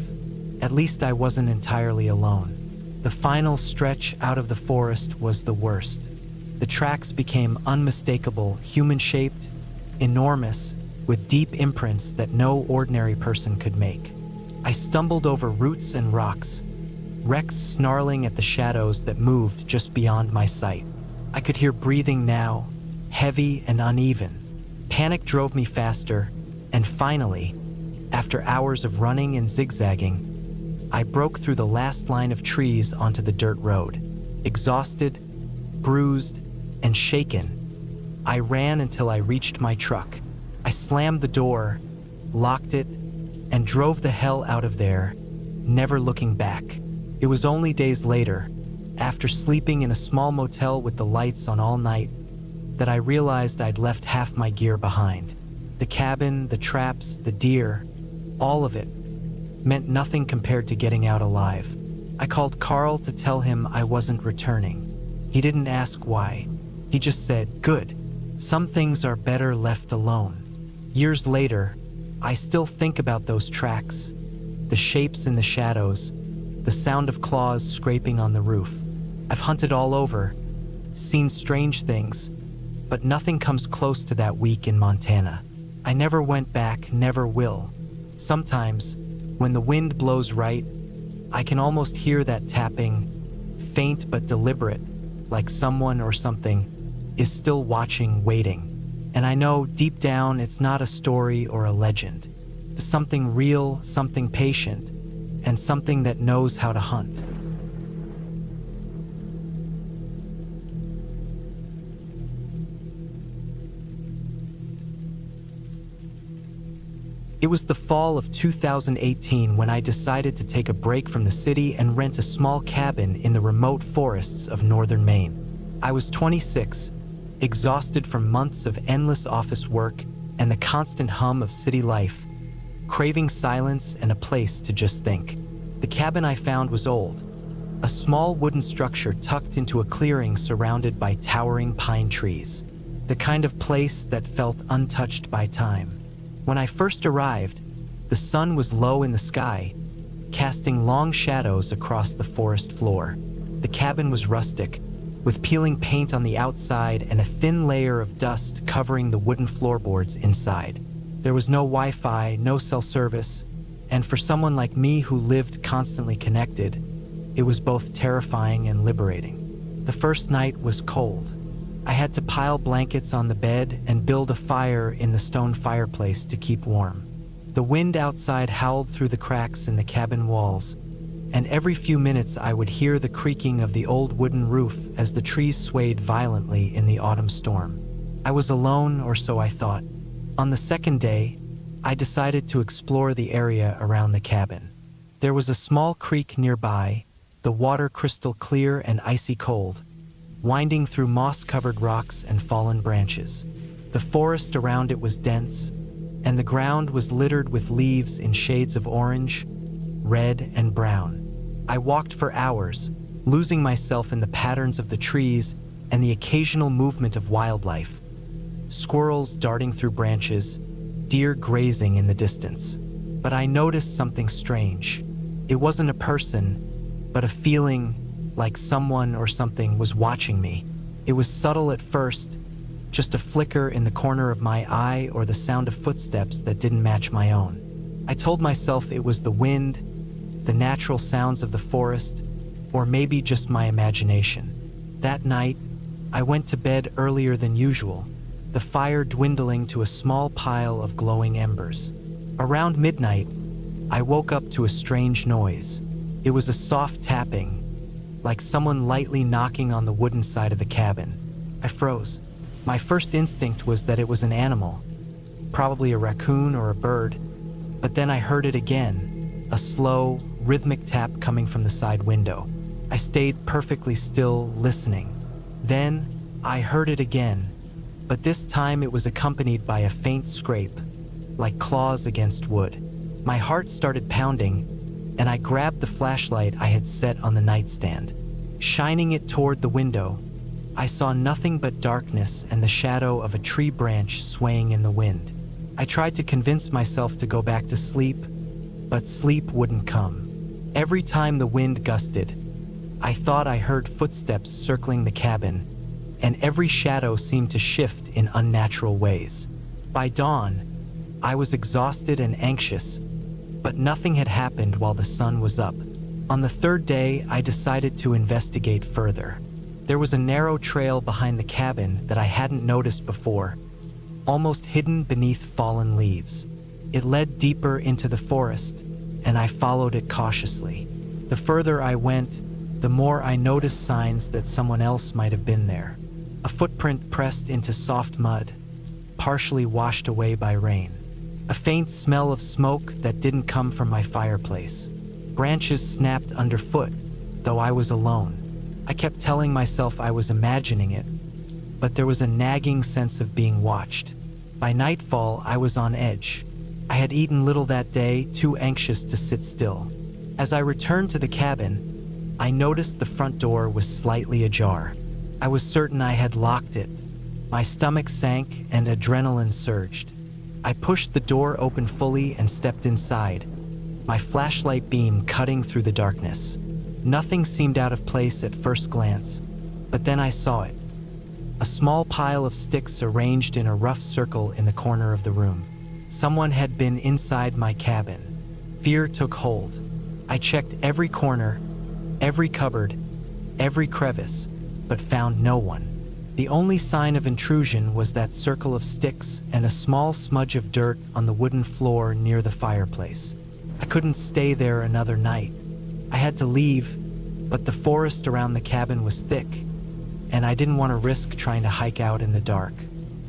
At least I wasn't entirely alone. The final stretch out of the forest was the worst. The tracks became unmistakable, human-shaped, enormous, with deep imprints that no ordinary person could make. I stumbled over roots and rocks, Rex snarling at the shadows that moved just beyond my sight. I could hear breathing now, heavy and uneven. Panic drove me faster, and finally, after hours of running and zigzagging, I broke through the last line of trees onto the dirt road. Exhausted, bruised, and shaken, I ran until I reached my truck. I slammed the door, locked it, and drove the hell out of there, never looking back. It was only days later, after sleeping in a small motel with the lights on all night, that I realized I'd left half my gear behind. The cabin, the traps, the deer, all of it meant nothing compared to getting out alive. I called Carl to tell him I wasn't returning. He didn't ask why. He just said, "Good. Some things are better left alone." Years later, I still think about those tracks, the shapes in the shadows, the sound of claws scraping on the roof. I've hunted all over, seen strange things, but nothing comes close to that week in Montana. I never went back, never will. Sometimes, when the wind blows right, I can almost hear that tapping, faint but deliberate, like someone or something is still watching, waiting. And I know deep down it's not a story or a legend. It's something real, something patient, and something that knows how to hunt. It was the fall of 2018 when I decided to take a break from the city and rent a small cabin in the remote forests of northern Maine. I was 26, exhausted from months of endless office work and the constant hum of city life, craving silence and a place to just think. The cabin I found was old, a small wooden structure tucked into a clearing surrounded by towering pine trees, the kind of place that felt untouched by time. When I first arrived, the sun was low in the sky, casting long shadows across the forest floor. The cabin was rustic, with peeling paint on the outside and a thin layer of dust covering the wooden floorboards inside. There was no Wi-Fi, no cell service, and for someone like me who lived constantly connected, it was both terrifying and liberating. The first night was cold. I had to pile blankets on the bed and build a fire in the stone fireplace to keep warm. The wind outside howled through the cracks in the cabin walls, and every few minutes I would hear the creaking of the old wooden roof as the trees swayed violently in the autumn storm. I was alone, or so I thought. On the second day, I decided to explore the area around the cabin. There was a small creek nearby, the water crystal clear and icy cold, winding through moss-covered rocks and fallen branches. The forest around it was dense, and the ground was littered with leaves in shades of orange, red, and brown. I walked for hours, losing myself in the patterns of the trees and the occasional movement of wildlife. Squirrels darting through branches, deer grazing in the distance. But I noticed something strange. It wasn't a person, but a feeling like someone or something was watching me. It was subtle at first, just a flicker in the corner of my eye or the sound of footsteps that didn't match my own. I told myself it was the wind, the natural sounds of the forest, or maybe just my imagination. That night, I went to bed earlier than usual, the fire dwindling to a small pile of glowing embers. Around midnight, I woke up to a strange noise. It was a soft tapping, like someone lightly knocking on the wooden side of the cabin. I froze. My first instinct was that it was an animal, probably a raccoon or a bird, but then I heard it again, a slow, rhythmic tap coming from the side window. I stayed perfectly still, listening. Then, I heard it again, but this time it was accompanied by a faint scrape, like claws against wood. My heart started pounding, and I grabbed the flashlight I had set on the nightstand. Shining it toward the window, I saw nothing but darkness and the shadow of a tree branch swaying in the wind. I tried to convince myself to go back to sleep, but sleep wouldn't come. Every time the wind gusted, I thought I heard footsteps circling the cabin, and every shadow seemed to shift in unnatural ways. By dawn, I was exhausted and anxious, but nothing had happened while the sun was up. On the third day, I decided to investigate further. There was a narrow trail behind the cabin that I hadn't noticed before, almost hidden beneath fallen leaves. It led deeper into the forest, and I followed it cautiously. The further I went, the more I noticed signs that someone else might have been there. A footprint pressed into soft mud, partially washed away by rain. A faint smell of smoke that didn't come from my fireplace. Branches snapped underfoot, though I was alone. I kept telling myself I was imagining it, but there was a nagging sense of being watched. By nightfall, I was on edge. I had eaten little that day, too anxious to sit still. As I returned to the cabin, I noticed the front door was slightly ajar. I was certain I had locked it. My stomach sank and adrenaline surged. I pushed the door open fully and stepped inside, my flashlight beam cutting through the darkness. Nothing seemed out of place at first glance, but then I saw it. A small pile of sticks arranged in a rough circle in the corner of the room. Someone had been inside my cabin. Fear took hold. I checked every corner, every cupboard, every crevice, but found no one. The only sign of intrusion was that circle of sticks and a small smudge of dirt on the wooden floor near the fireplace. I couldn't stay there another night. I had to leave, but the forest around the cabin was thick, and I didn't want to risk trying to hike out in the dark.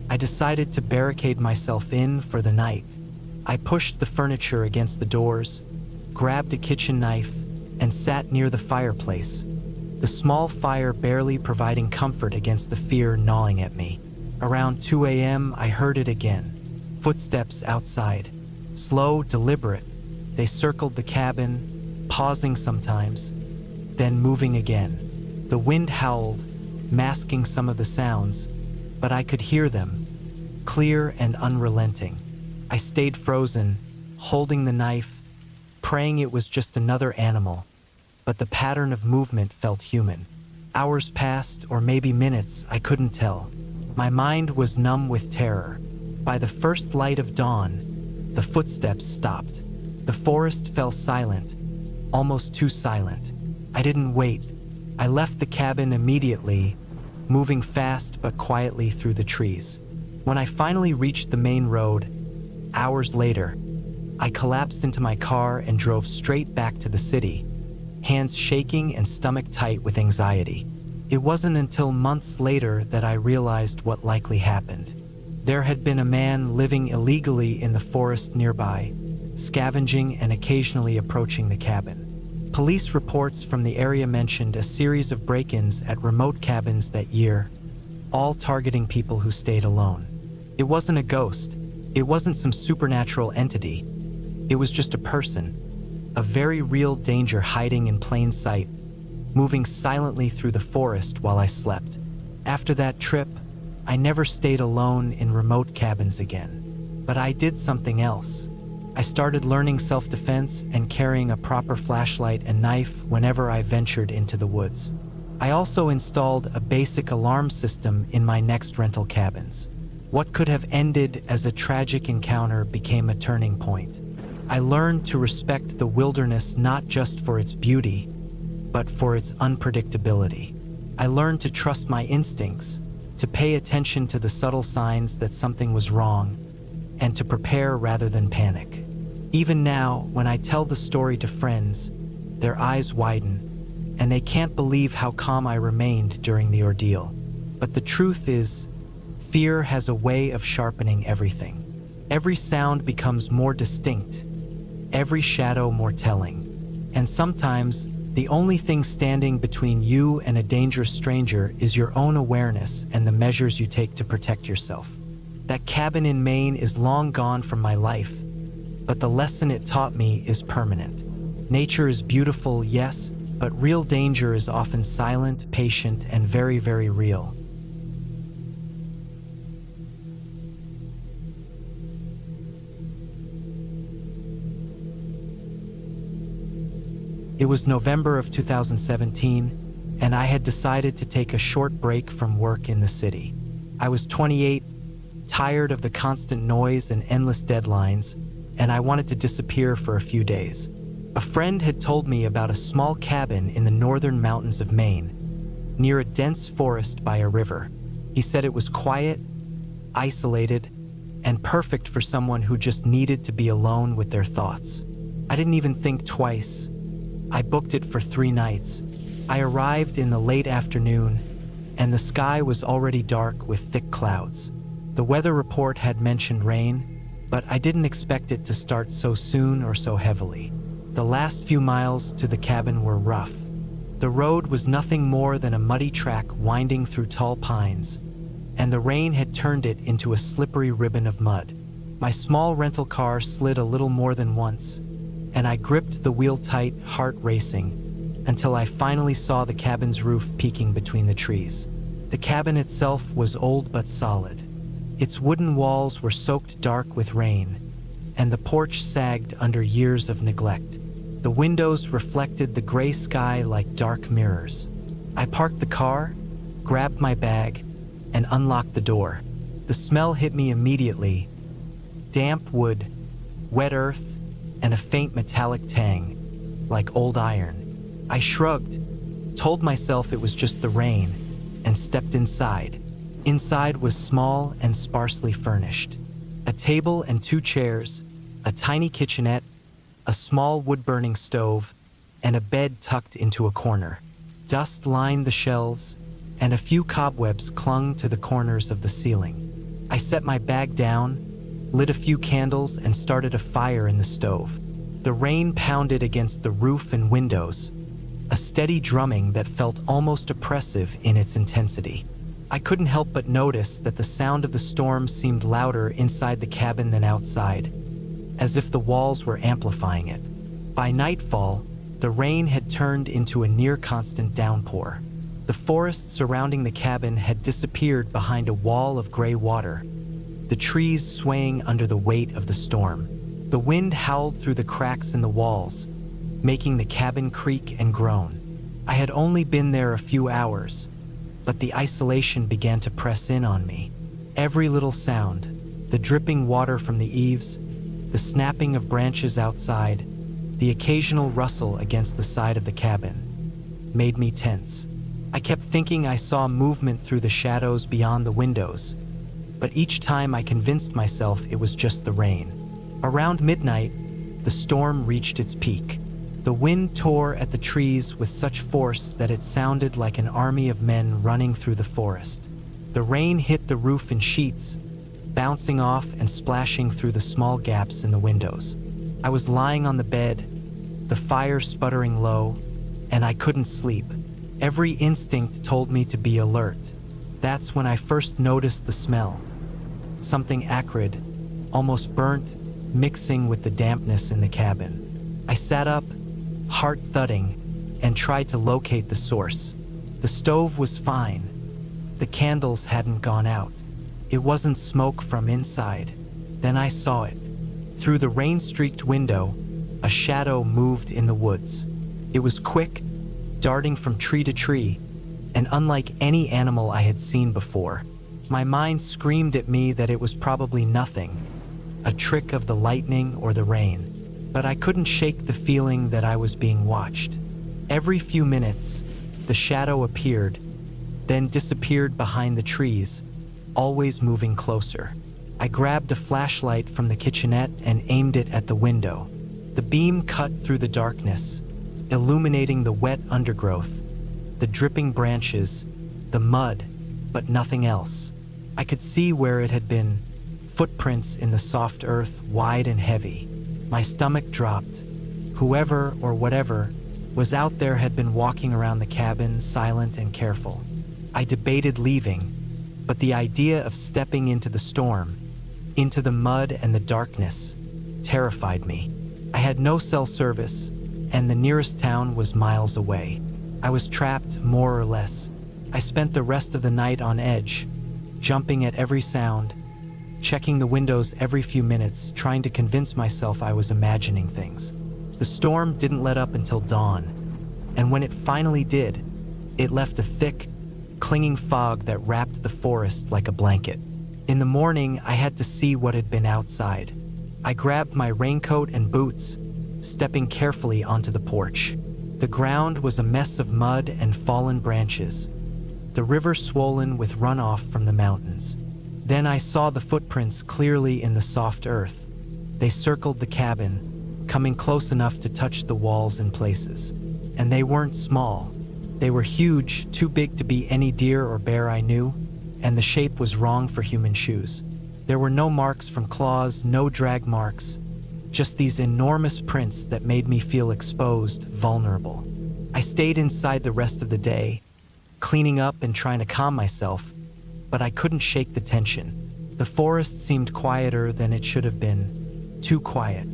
I decided to barricade myself in for the night. I pushed the furniture against the doors, grabbed a kitchen knife, and sat near the fireplace, the small fire barely providing comfort against the fear gnawing at me. Around 2 a.m., I heard it again. Footsteps outside. Slow, deliberate. They circled the cabin, pausing sometimes, then moving again. The wind howled, masking some of the sounds, but I could hear them, clear and unrelenting. I stayed frozen, holding the knife, praying it was just another animal, but the pattern of movement felt human. Hours passed, or maybe minutes, I couldn't tell. My mind was numb with terror. By the first light of dawn, the footsteps stopped. The forest fell silent, almost too silent. I didn't wait. I left the cabin immediately, moving fast but quietly through the trees. When I finally reached the main road, hours later, I collapsed into my car and drove straight back to the city, hands shaking and stomach tight with anxiety. It wasn't until months later that I realized what likely happened. There had been a man living illegally in the forest nearby, scavenging and occasionally approaching the cabin. Police reports from the area mentioned a series of break-ins at remote cabins that year, all targeting people who stayed alone. It wasn't a ghost. It wasn't some supernatural entity. It was just a person, a very real danger hiding in plain sight, moving silently through the forest while I slept. After that trip, I never stayed alone in remote cabins again. But I did something else. I started learning self-defense and carrying a proper flashlight and knife whenever I ventured into the woods. I also installed a basic alarm system in my next rental cabins. What could have ended as a tragic encounter became a turning point. I learned to respect the wilderness not just for its beauty, but for its unpredictability. I learned to trust my instincts, to pay attention to the subtle signs that something was wrong, and to prepare rather than panic. Even now, when I tell the story to friends, their eyes widen, and they can't believe how calm I remained during the ordeal. But the truth is, fear has a way of sharpening everything. Every sound becomes more distinct, every shadow more telling. And sometimes, the only thing standing between you and a dangerous stranger is your own awareness and the measures you take to protect yourself. That cabin in Maine is long gone from my life, but the lesson it taught me is permanent. Nature is beautiful, yes, but real danger is often silent, patient, and very, very real. It was November of 2017, and I had decided to take a short break from work in the city. I was 28, tired of the constant noise and endless deadlines, and I wanted to disappear for a few days. A friend had told me about a small cabin in the northern mountains of Maine, near a dense forest by a river. He said it was quiet, isolated, and perfect for someone who just needed to be alone with their thoughts. I didn't even think twice. I booked it for 3 nights. I arrived in the late afternoon, and the sky was already dark with thick clouds. The weather report had mentioned rain, but I didn't expect it to start so soon or so heavily. The last few miles to the cabin were rough. The road was nothing more than a muddy track winding through tall pines, and the rain had turned it into a slippery ribbon of mud. My small rental car slid a little more than once, and I gripped the wheel tight, heart racing, until I finally saw the cabin's roof peeking between the trees. The cabin itself was old but solid. Its wooden walls were soaked dark with rain, and the porch sagged under years of neglect. The windows reflected the gray sky like dark mirrors. I parked the car, grabbed my bag, and unlocked the door. The smell hit me immediately: damp wood, wet earth, and a faint metallic tang, like old iron. I shrugged, told myself it was just the rain, and stepped inside. Inside was small and sparsely furnished. A table and 2 chairs, a tiny kitchenette, a small wood-burning stove, and a bed tucked into a corner. Dust lined the shelves, and a few cobwebs clung to the corners of the ceiling. I set my bag down, lit a few candles, and started a fire in the stove. The rain pounded against the roof and windows, a steady drumming that felt almost oppressive in its intensity. I couldn't help but notice that the sound of the storm seemed louder inside the cabin than outside, as if the walls were amplifying it. By nightfall, the rain had turned into a near-constant downpour. The forest surrounding the cabin had disappeared behind a wall of gray water, the trees swaying under the weight of the storm. The wind howled through the cracks in the walls, making the cabin creak and groan. I had only been there a few hours, but the isolation began to press in on me. Every little sound, the dripping water from the eaves, the snapping of branches outside, the occasional rustle against the side of the cabin, made me tense. I kept thinking I saw movement through the shadows beyond the windows, but each time I convinced myself it was just the rain. Around midnight, the storm reached its peak. The wind tore at the trees with such force that it sounded like an army of men running through the forest. The rain hit the roof in sheets, bouncing off and splashing through the small gaps in the windows. I was lying on the bed, the fire sputtering low, and I couldn't sleep. Every instinct told me to be alert. That's when I first noticed the smell. Something acrid, almost burnt, mixing with the dampness in the cabin. I sat up, heart thudding, and tried to locate the source. The stove was fine. The candles hadn't gone out. It wasn't smoke from inside. Then I saw it. Through the rain-streaked window, a shadow moved in the woods. It was quick, darting from tree to tree, and unlike any animal I had seen before. My mind screamed at me that it was probably nothing, a trick of the lightning or the rain. But I couldn't shake the feeling that I was being watched. Every few minutes, the shadow appeared, then disappeared behind the trees, always moving closer. I grabbed a flashlight from the kitchenette and aimed it at the window. The beam cut through the darkness, illuminating the wet undergrowth, the dripping branches, the mud, but nothing else. I could see where it had been, footprints in the soft earth, wide and heavy. My stomach dropped. Whoever or whatever was out there had been walking around the cabin, silent and careful. I debated leaving, but the idea of stepping into the storm, into the mud and the darkness, terrified me. I had no cell service, and the nearest town was miles away. I was trapped, more or less. I spent the rest of the night on edge, jumping at every sound, checking the windows every few minutes, trying to convince myself I was imagining things. The storm didn't let up until dawn, and when it finally did, it left a thick, clinging fog that wrapped the forest like a blanket. In the morning, I had to see what had been outside. I grabbed my raincoat and boots, stepping carefully onto the porch. The ground was a mess of mud and fallen branches, the river swollen with runoff from the mountains. Then I saw the footprints clearly in the soft earth. They circled the cabin, coming close enough to touch the walls in places. And they weren't small. They were huge, too big to be any deer or bear I knew, and the shape was wrong for human shoes. There were no marks from claws, no drag marks, just these enormous prints that made me feel exposed, vulnerable. I stayed inside the rest of the day, cleaning up and trying to calm myself, but I couldn't shake the tension. The forest seemed quieter than it should have been, too quiet.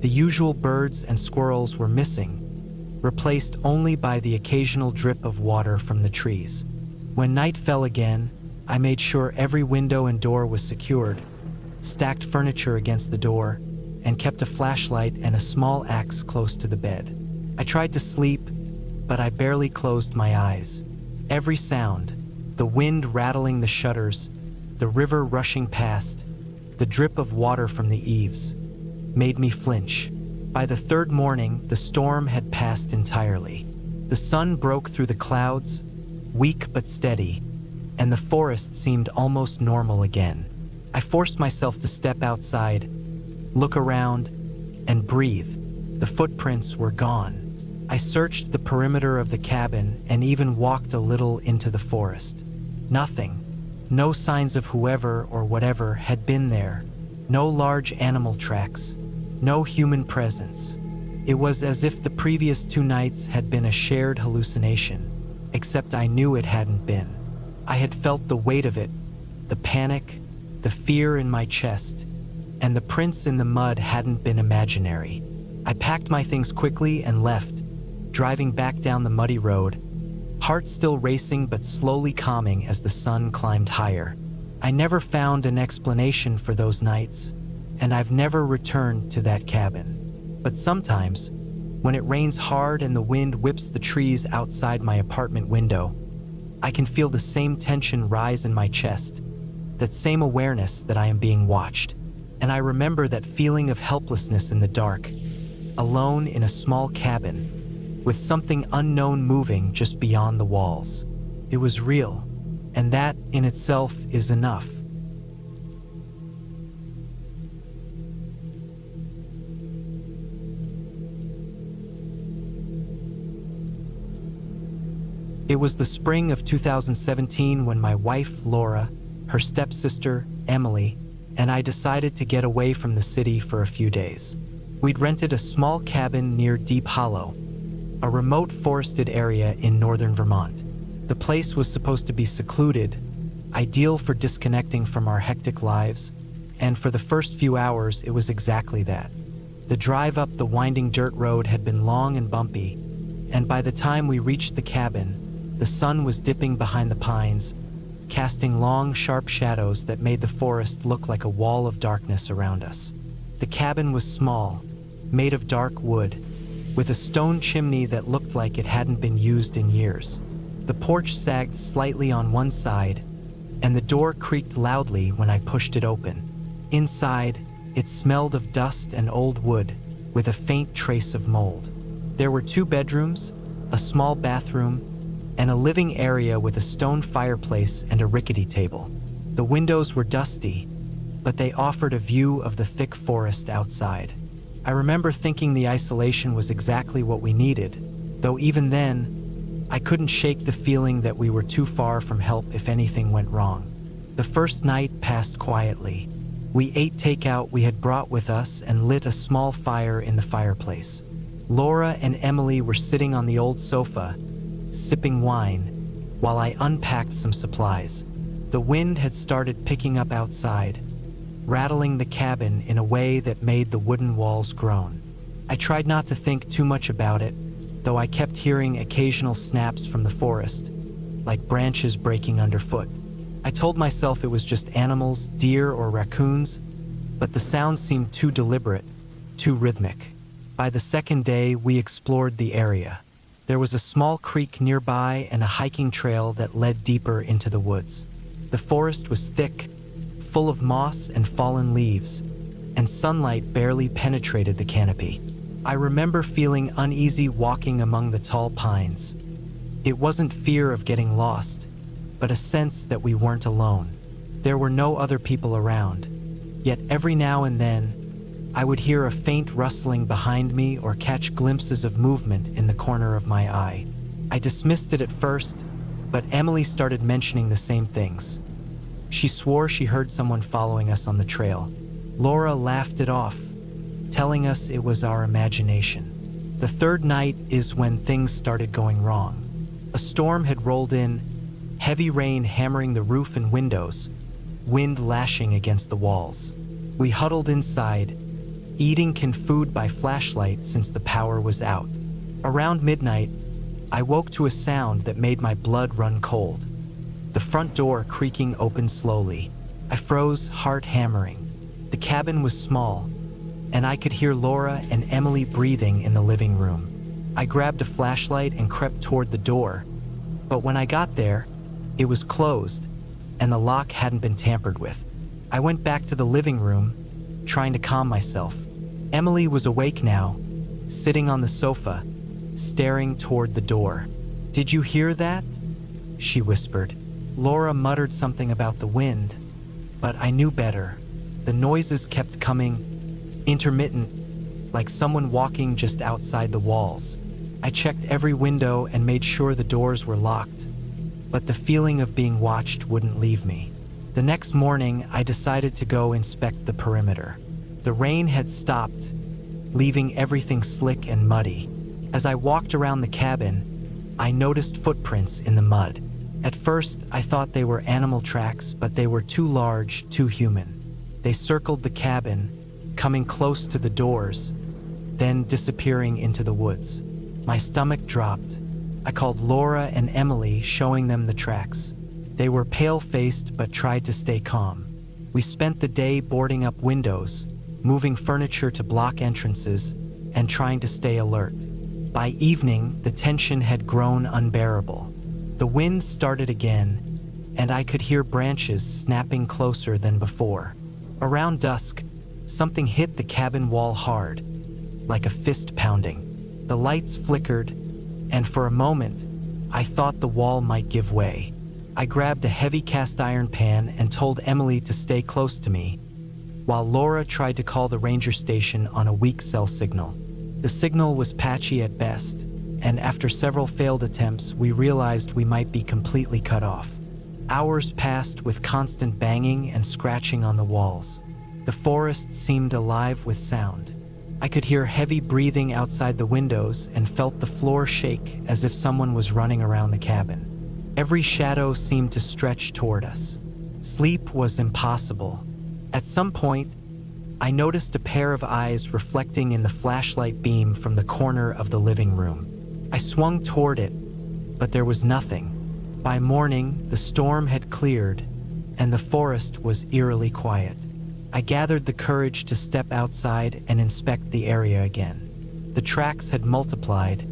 The usual birds and squirrels were missing, replaced only by the occasional drip of water from the trees. When night fell again, I made sure every window and door was secured, stacked furniture against the door, and kept a flashlight and a small axe close to the bed. I tried to sleep, but I barely closed my eyes. Every sound, the wind rattling the shutters, the river rushing past, the drip of water from the eaves, made me flinch. By the third morning, the storm had passed entirely. The sun broke through the clouds, weak but steady, and the forest seemed almost normal again. I forced myself to step outside, look around, and breathe. The footprints were gone. I searched the perimeter of the cabin and even walked a little into the forest. Nothing. No signs of whoever or whatever had been there, No large animal tracks, no human presence. It was as if the previous 2 nights had been a shared hallucination, except I knew it hadn't been. I had felt the weight of it, the panic, the fear in my chest, and the prints in the mud hadn't been imaginary. I packed my things quickly and left, driving back down the muddy road, heart still racing but slowly calming as the sun climbed higher. I never found an explanation for those nights, and I've never returned to that cabin. But sometimes, when it rains hard and the wind whips the trees outside my apartment window, I can feel the same tension rise in my chest, that same awareness that I am being watched. And I remember that feeling of helplessness in the dark, alone in a small cabin, with something unknown moving just beyond the walls. It was real, and that in itself is enough. It was the spring of 2017 when my wife, Laura, her stepsister, Emily, and I decided to get away from the city for a few days. We'd rented a small cabin near Deep Hollow, a remote forested area in northern Vermont. The place was supposed to be secluded, ideal for disconnecting from our hectic lives, and for the first few hours it was exactly that. The drive up the winding dirt road had been long and bumpy, and by the time we reached the cabin, the sun was dipping behind the pines, casting long, sharp shadows that made the forest look like a wall of darkness around us. The cabin was small, made of dark wood, with a stone chimney that looked like it hadn't been used in years. The porch sagged slightly on one side, and the door creaked loudly when I pushed it open. Inside, it smelled of dust and old wood, with a faint trace of mold. There were 2 bedrooms, a small bathroom, and a living area with a stone fireplace and a rickety table. The windows were dusty, but they offered a view of the thick forest outside. I remember thinking the isolation was exactly what we needed, though even then, I couldn't shake the feeling that we were too far from help if anything went wrong. The first night passed quietly. We ate takeout we had brought with us and lit a small fire in the fireplace. Laura and Emily were sitting on the old sofa, sipping wine, while I unpacked some supplies. The wind had started picking up outside, rattling the cabin in a way that made the wooden walls groan. I tried not to think too much about it, though I kept hearing occasional snaps from the forest, like branches breaking underfoot. I told myself it was just animals, deer or raccoons, but the sound seemed too deliberate, too rhythmic. By the second day, we explored the area. There was a small creek nearby and a hiking trail that led deeper into the woods. The forest was thick, full of moss and fallen leaves, and sunlight barely penetrated the canopy. I remember feeling uneasy walking among the tall pines. It wasn't fear of getting lost, but a sense that we weren't alone. There were no other people around, yet every now and then, I would hear a faint rustling behind me or catch glimpses of movement in the corner of my eye. I dismissed it at first, but Emily started mentioning the same things. She swore she heard someone following us on the trail. Laura laughed it off, telling us it was our imagination. The third night is when things started going wrong. A storm had rolled in, heavy rain hammering the roof and windows, wind lashing against the walls. We huddled inside, eating canned food by flashlight since the power was out. Around midnight, I woke to a sound that made my blood run cold. The front door creaking open slowly. I froze, heart hammering. The cabin was small, and I could hear Laura and Emily breathing in the living room. I grabbed a flashlight and crept toward the door, but when I got there, it was closed, and the lock hadn't been tampered with. I went back to the living room, trying to calm myself. Emily was awake now, sitting on the sofa, staring toward the door. "Did you hear that?" she whispered. Laura muttered something about the wind, but I knew better. The noises kept coming, intermittent, like someone walking just outside the walls. I checked every window and made sure the doors were locked, but the feeling of being watched wouldn't leave me. The next morning, I decided to go inspect the perimeter. The rain had stopped, leaving everything slick and muddy. As I walked around the cabin, I noticed footprints in the mud. At first, I thought they were animal tracks, but they were too large, too human. They circled the cabin, coming close to the doors, then disappearing into the woods. My stomach dropped. I called Laura and Emily, showing them the tracks. They were pale-faced but tried to stay calm. We spent the day boarding up windows, moving furniture to block entrances, and trying to stay alert. By evening, the tension had grown unbearable. The wind started again, and I could hear branches snapping closer than before. Around dusk, something hit the cabin wall hard, like a fist pounding. The lights flickered, and for a moment, I thought the wall might give way. I grabbed a heavy cast iron pan and told Emily to stay close to me, while Laura tried to call the ranger station on a weak cell signal. The signal was patchy at best, and after several failed attempts, we realized we might be completely cut off. Hours passed with constant banging and scratching on the walls. The forest seemed alive with sound. I could hear heavy breathing outside the windows and felt the floor shake as if someone was running around the cabin. Every shadow seemed to stretch toward us. Sleep was impossible. At some point, I noticed a pair of eyes reflecting in the flashlight beam from the corner of the living room. I swung toward it, but there was nothing. By morning, the storm had cleared, and the forest was eerily quiet. I gathered the courage to step outside and inspect the area again. The tracks had multiplied,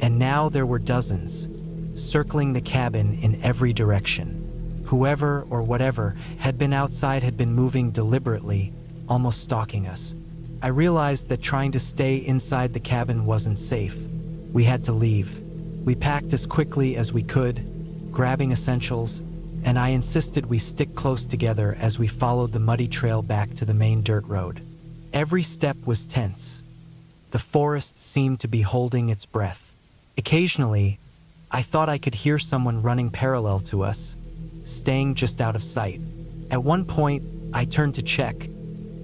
and now there were dozens, circling the cabin in every direction. Whoever or whatever had been outside had been moving deliberately, almost stalking us. I realized that trying to stay inside the cabin wasn't safe. We had to leave. We packed as quickly as we could, grabbing essentials, and I insisted we stick close together as we followed the muddy trail back to the main dirt road. Every step was tense. The forest seemed to be holding its breath. Occasionally, I thought I could hear someone running parallel to us, staying just out of sight. At one point, I turned to check,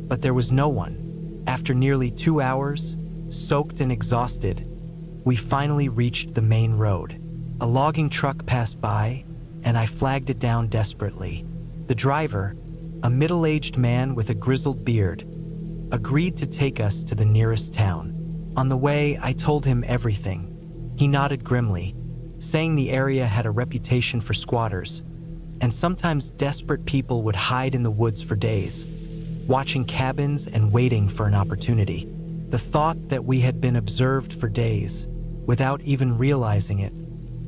but there was no one. After nearly 2 hours, soaked and exhausted, we finally reached the main road. A logging truck passed by, and I flagged it down desperately. The driver, a middle-aged man with a grizzled beard, agreed to take us to the nearest town. On the way, I told him everything. He nodded grimly, saying the area had a reputation for squatters, and sometimes desperate people would hide in the woods for days, watching cabins and waiting for an opportunity. The thought that we had been observed for days, without even realizing it,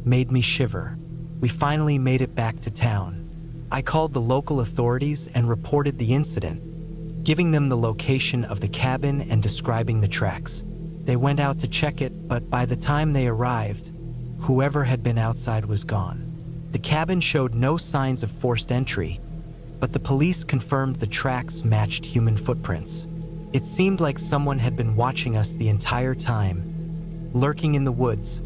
made me shiver. We finally made it back to town. I called the local authorities and reported the incident, giving them the location of the cabin and describing the tracks. They went out to check it, but by the time they arrived, whoever had been outside was gone. The cabin showed no signs of forced entry, but the police confirmed the tracks matched human footprints. It seemed like someone had been watching us the entire time, lurking in the woods,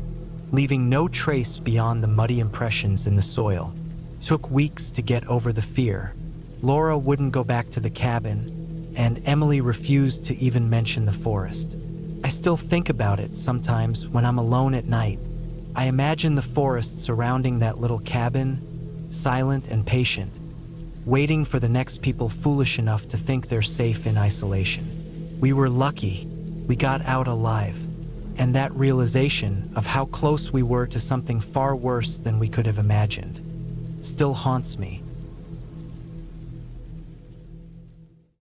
leaving no trace beyond the muddy impressions in the soil. It took weeks to get over the fear. Laura wouldn't go back to the cabin, and Emily refused to even mention the forest. I still think about it sometimes when I'm alone at night. I imagine the forest surrounding that little cabin, silent and patient, waiting for the next people foolish enough to think they're safe in isolation. We were lucky. We got out alive. And that realization of how close we were to something far worse than we could have imagined still haunts me.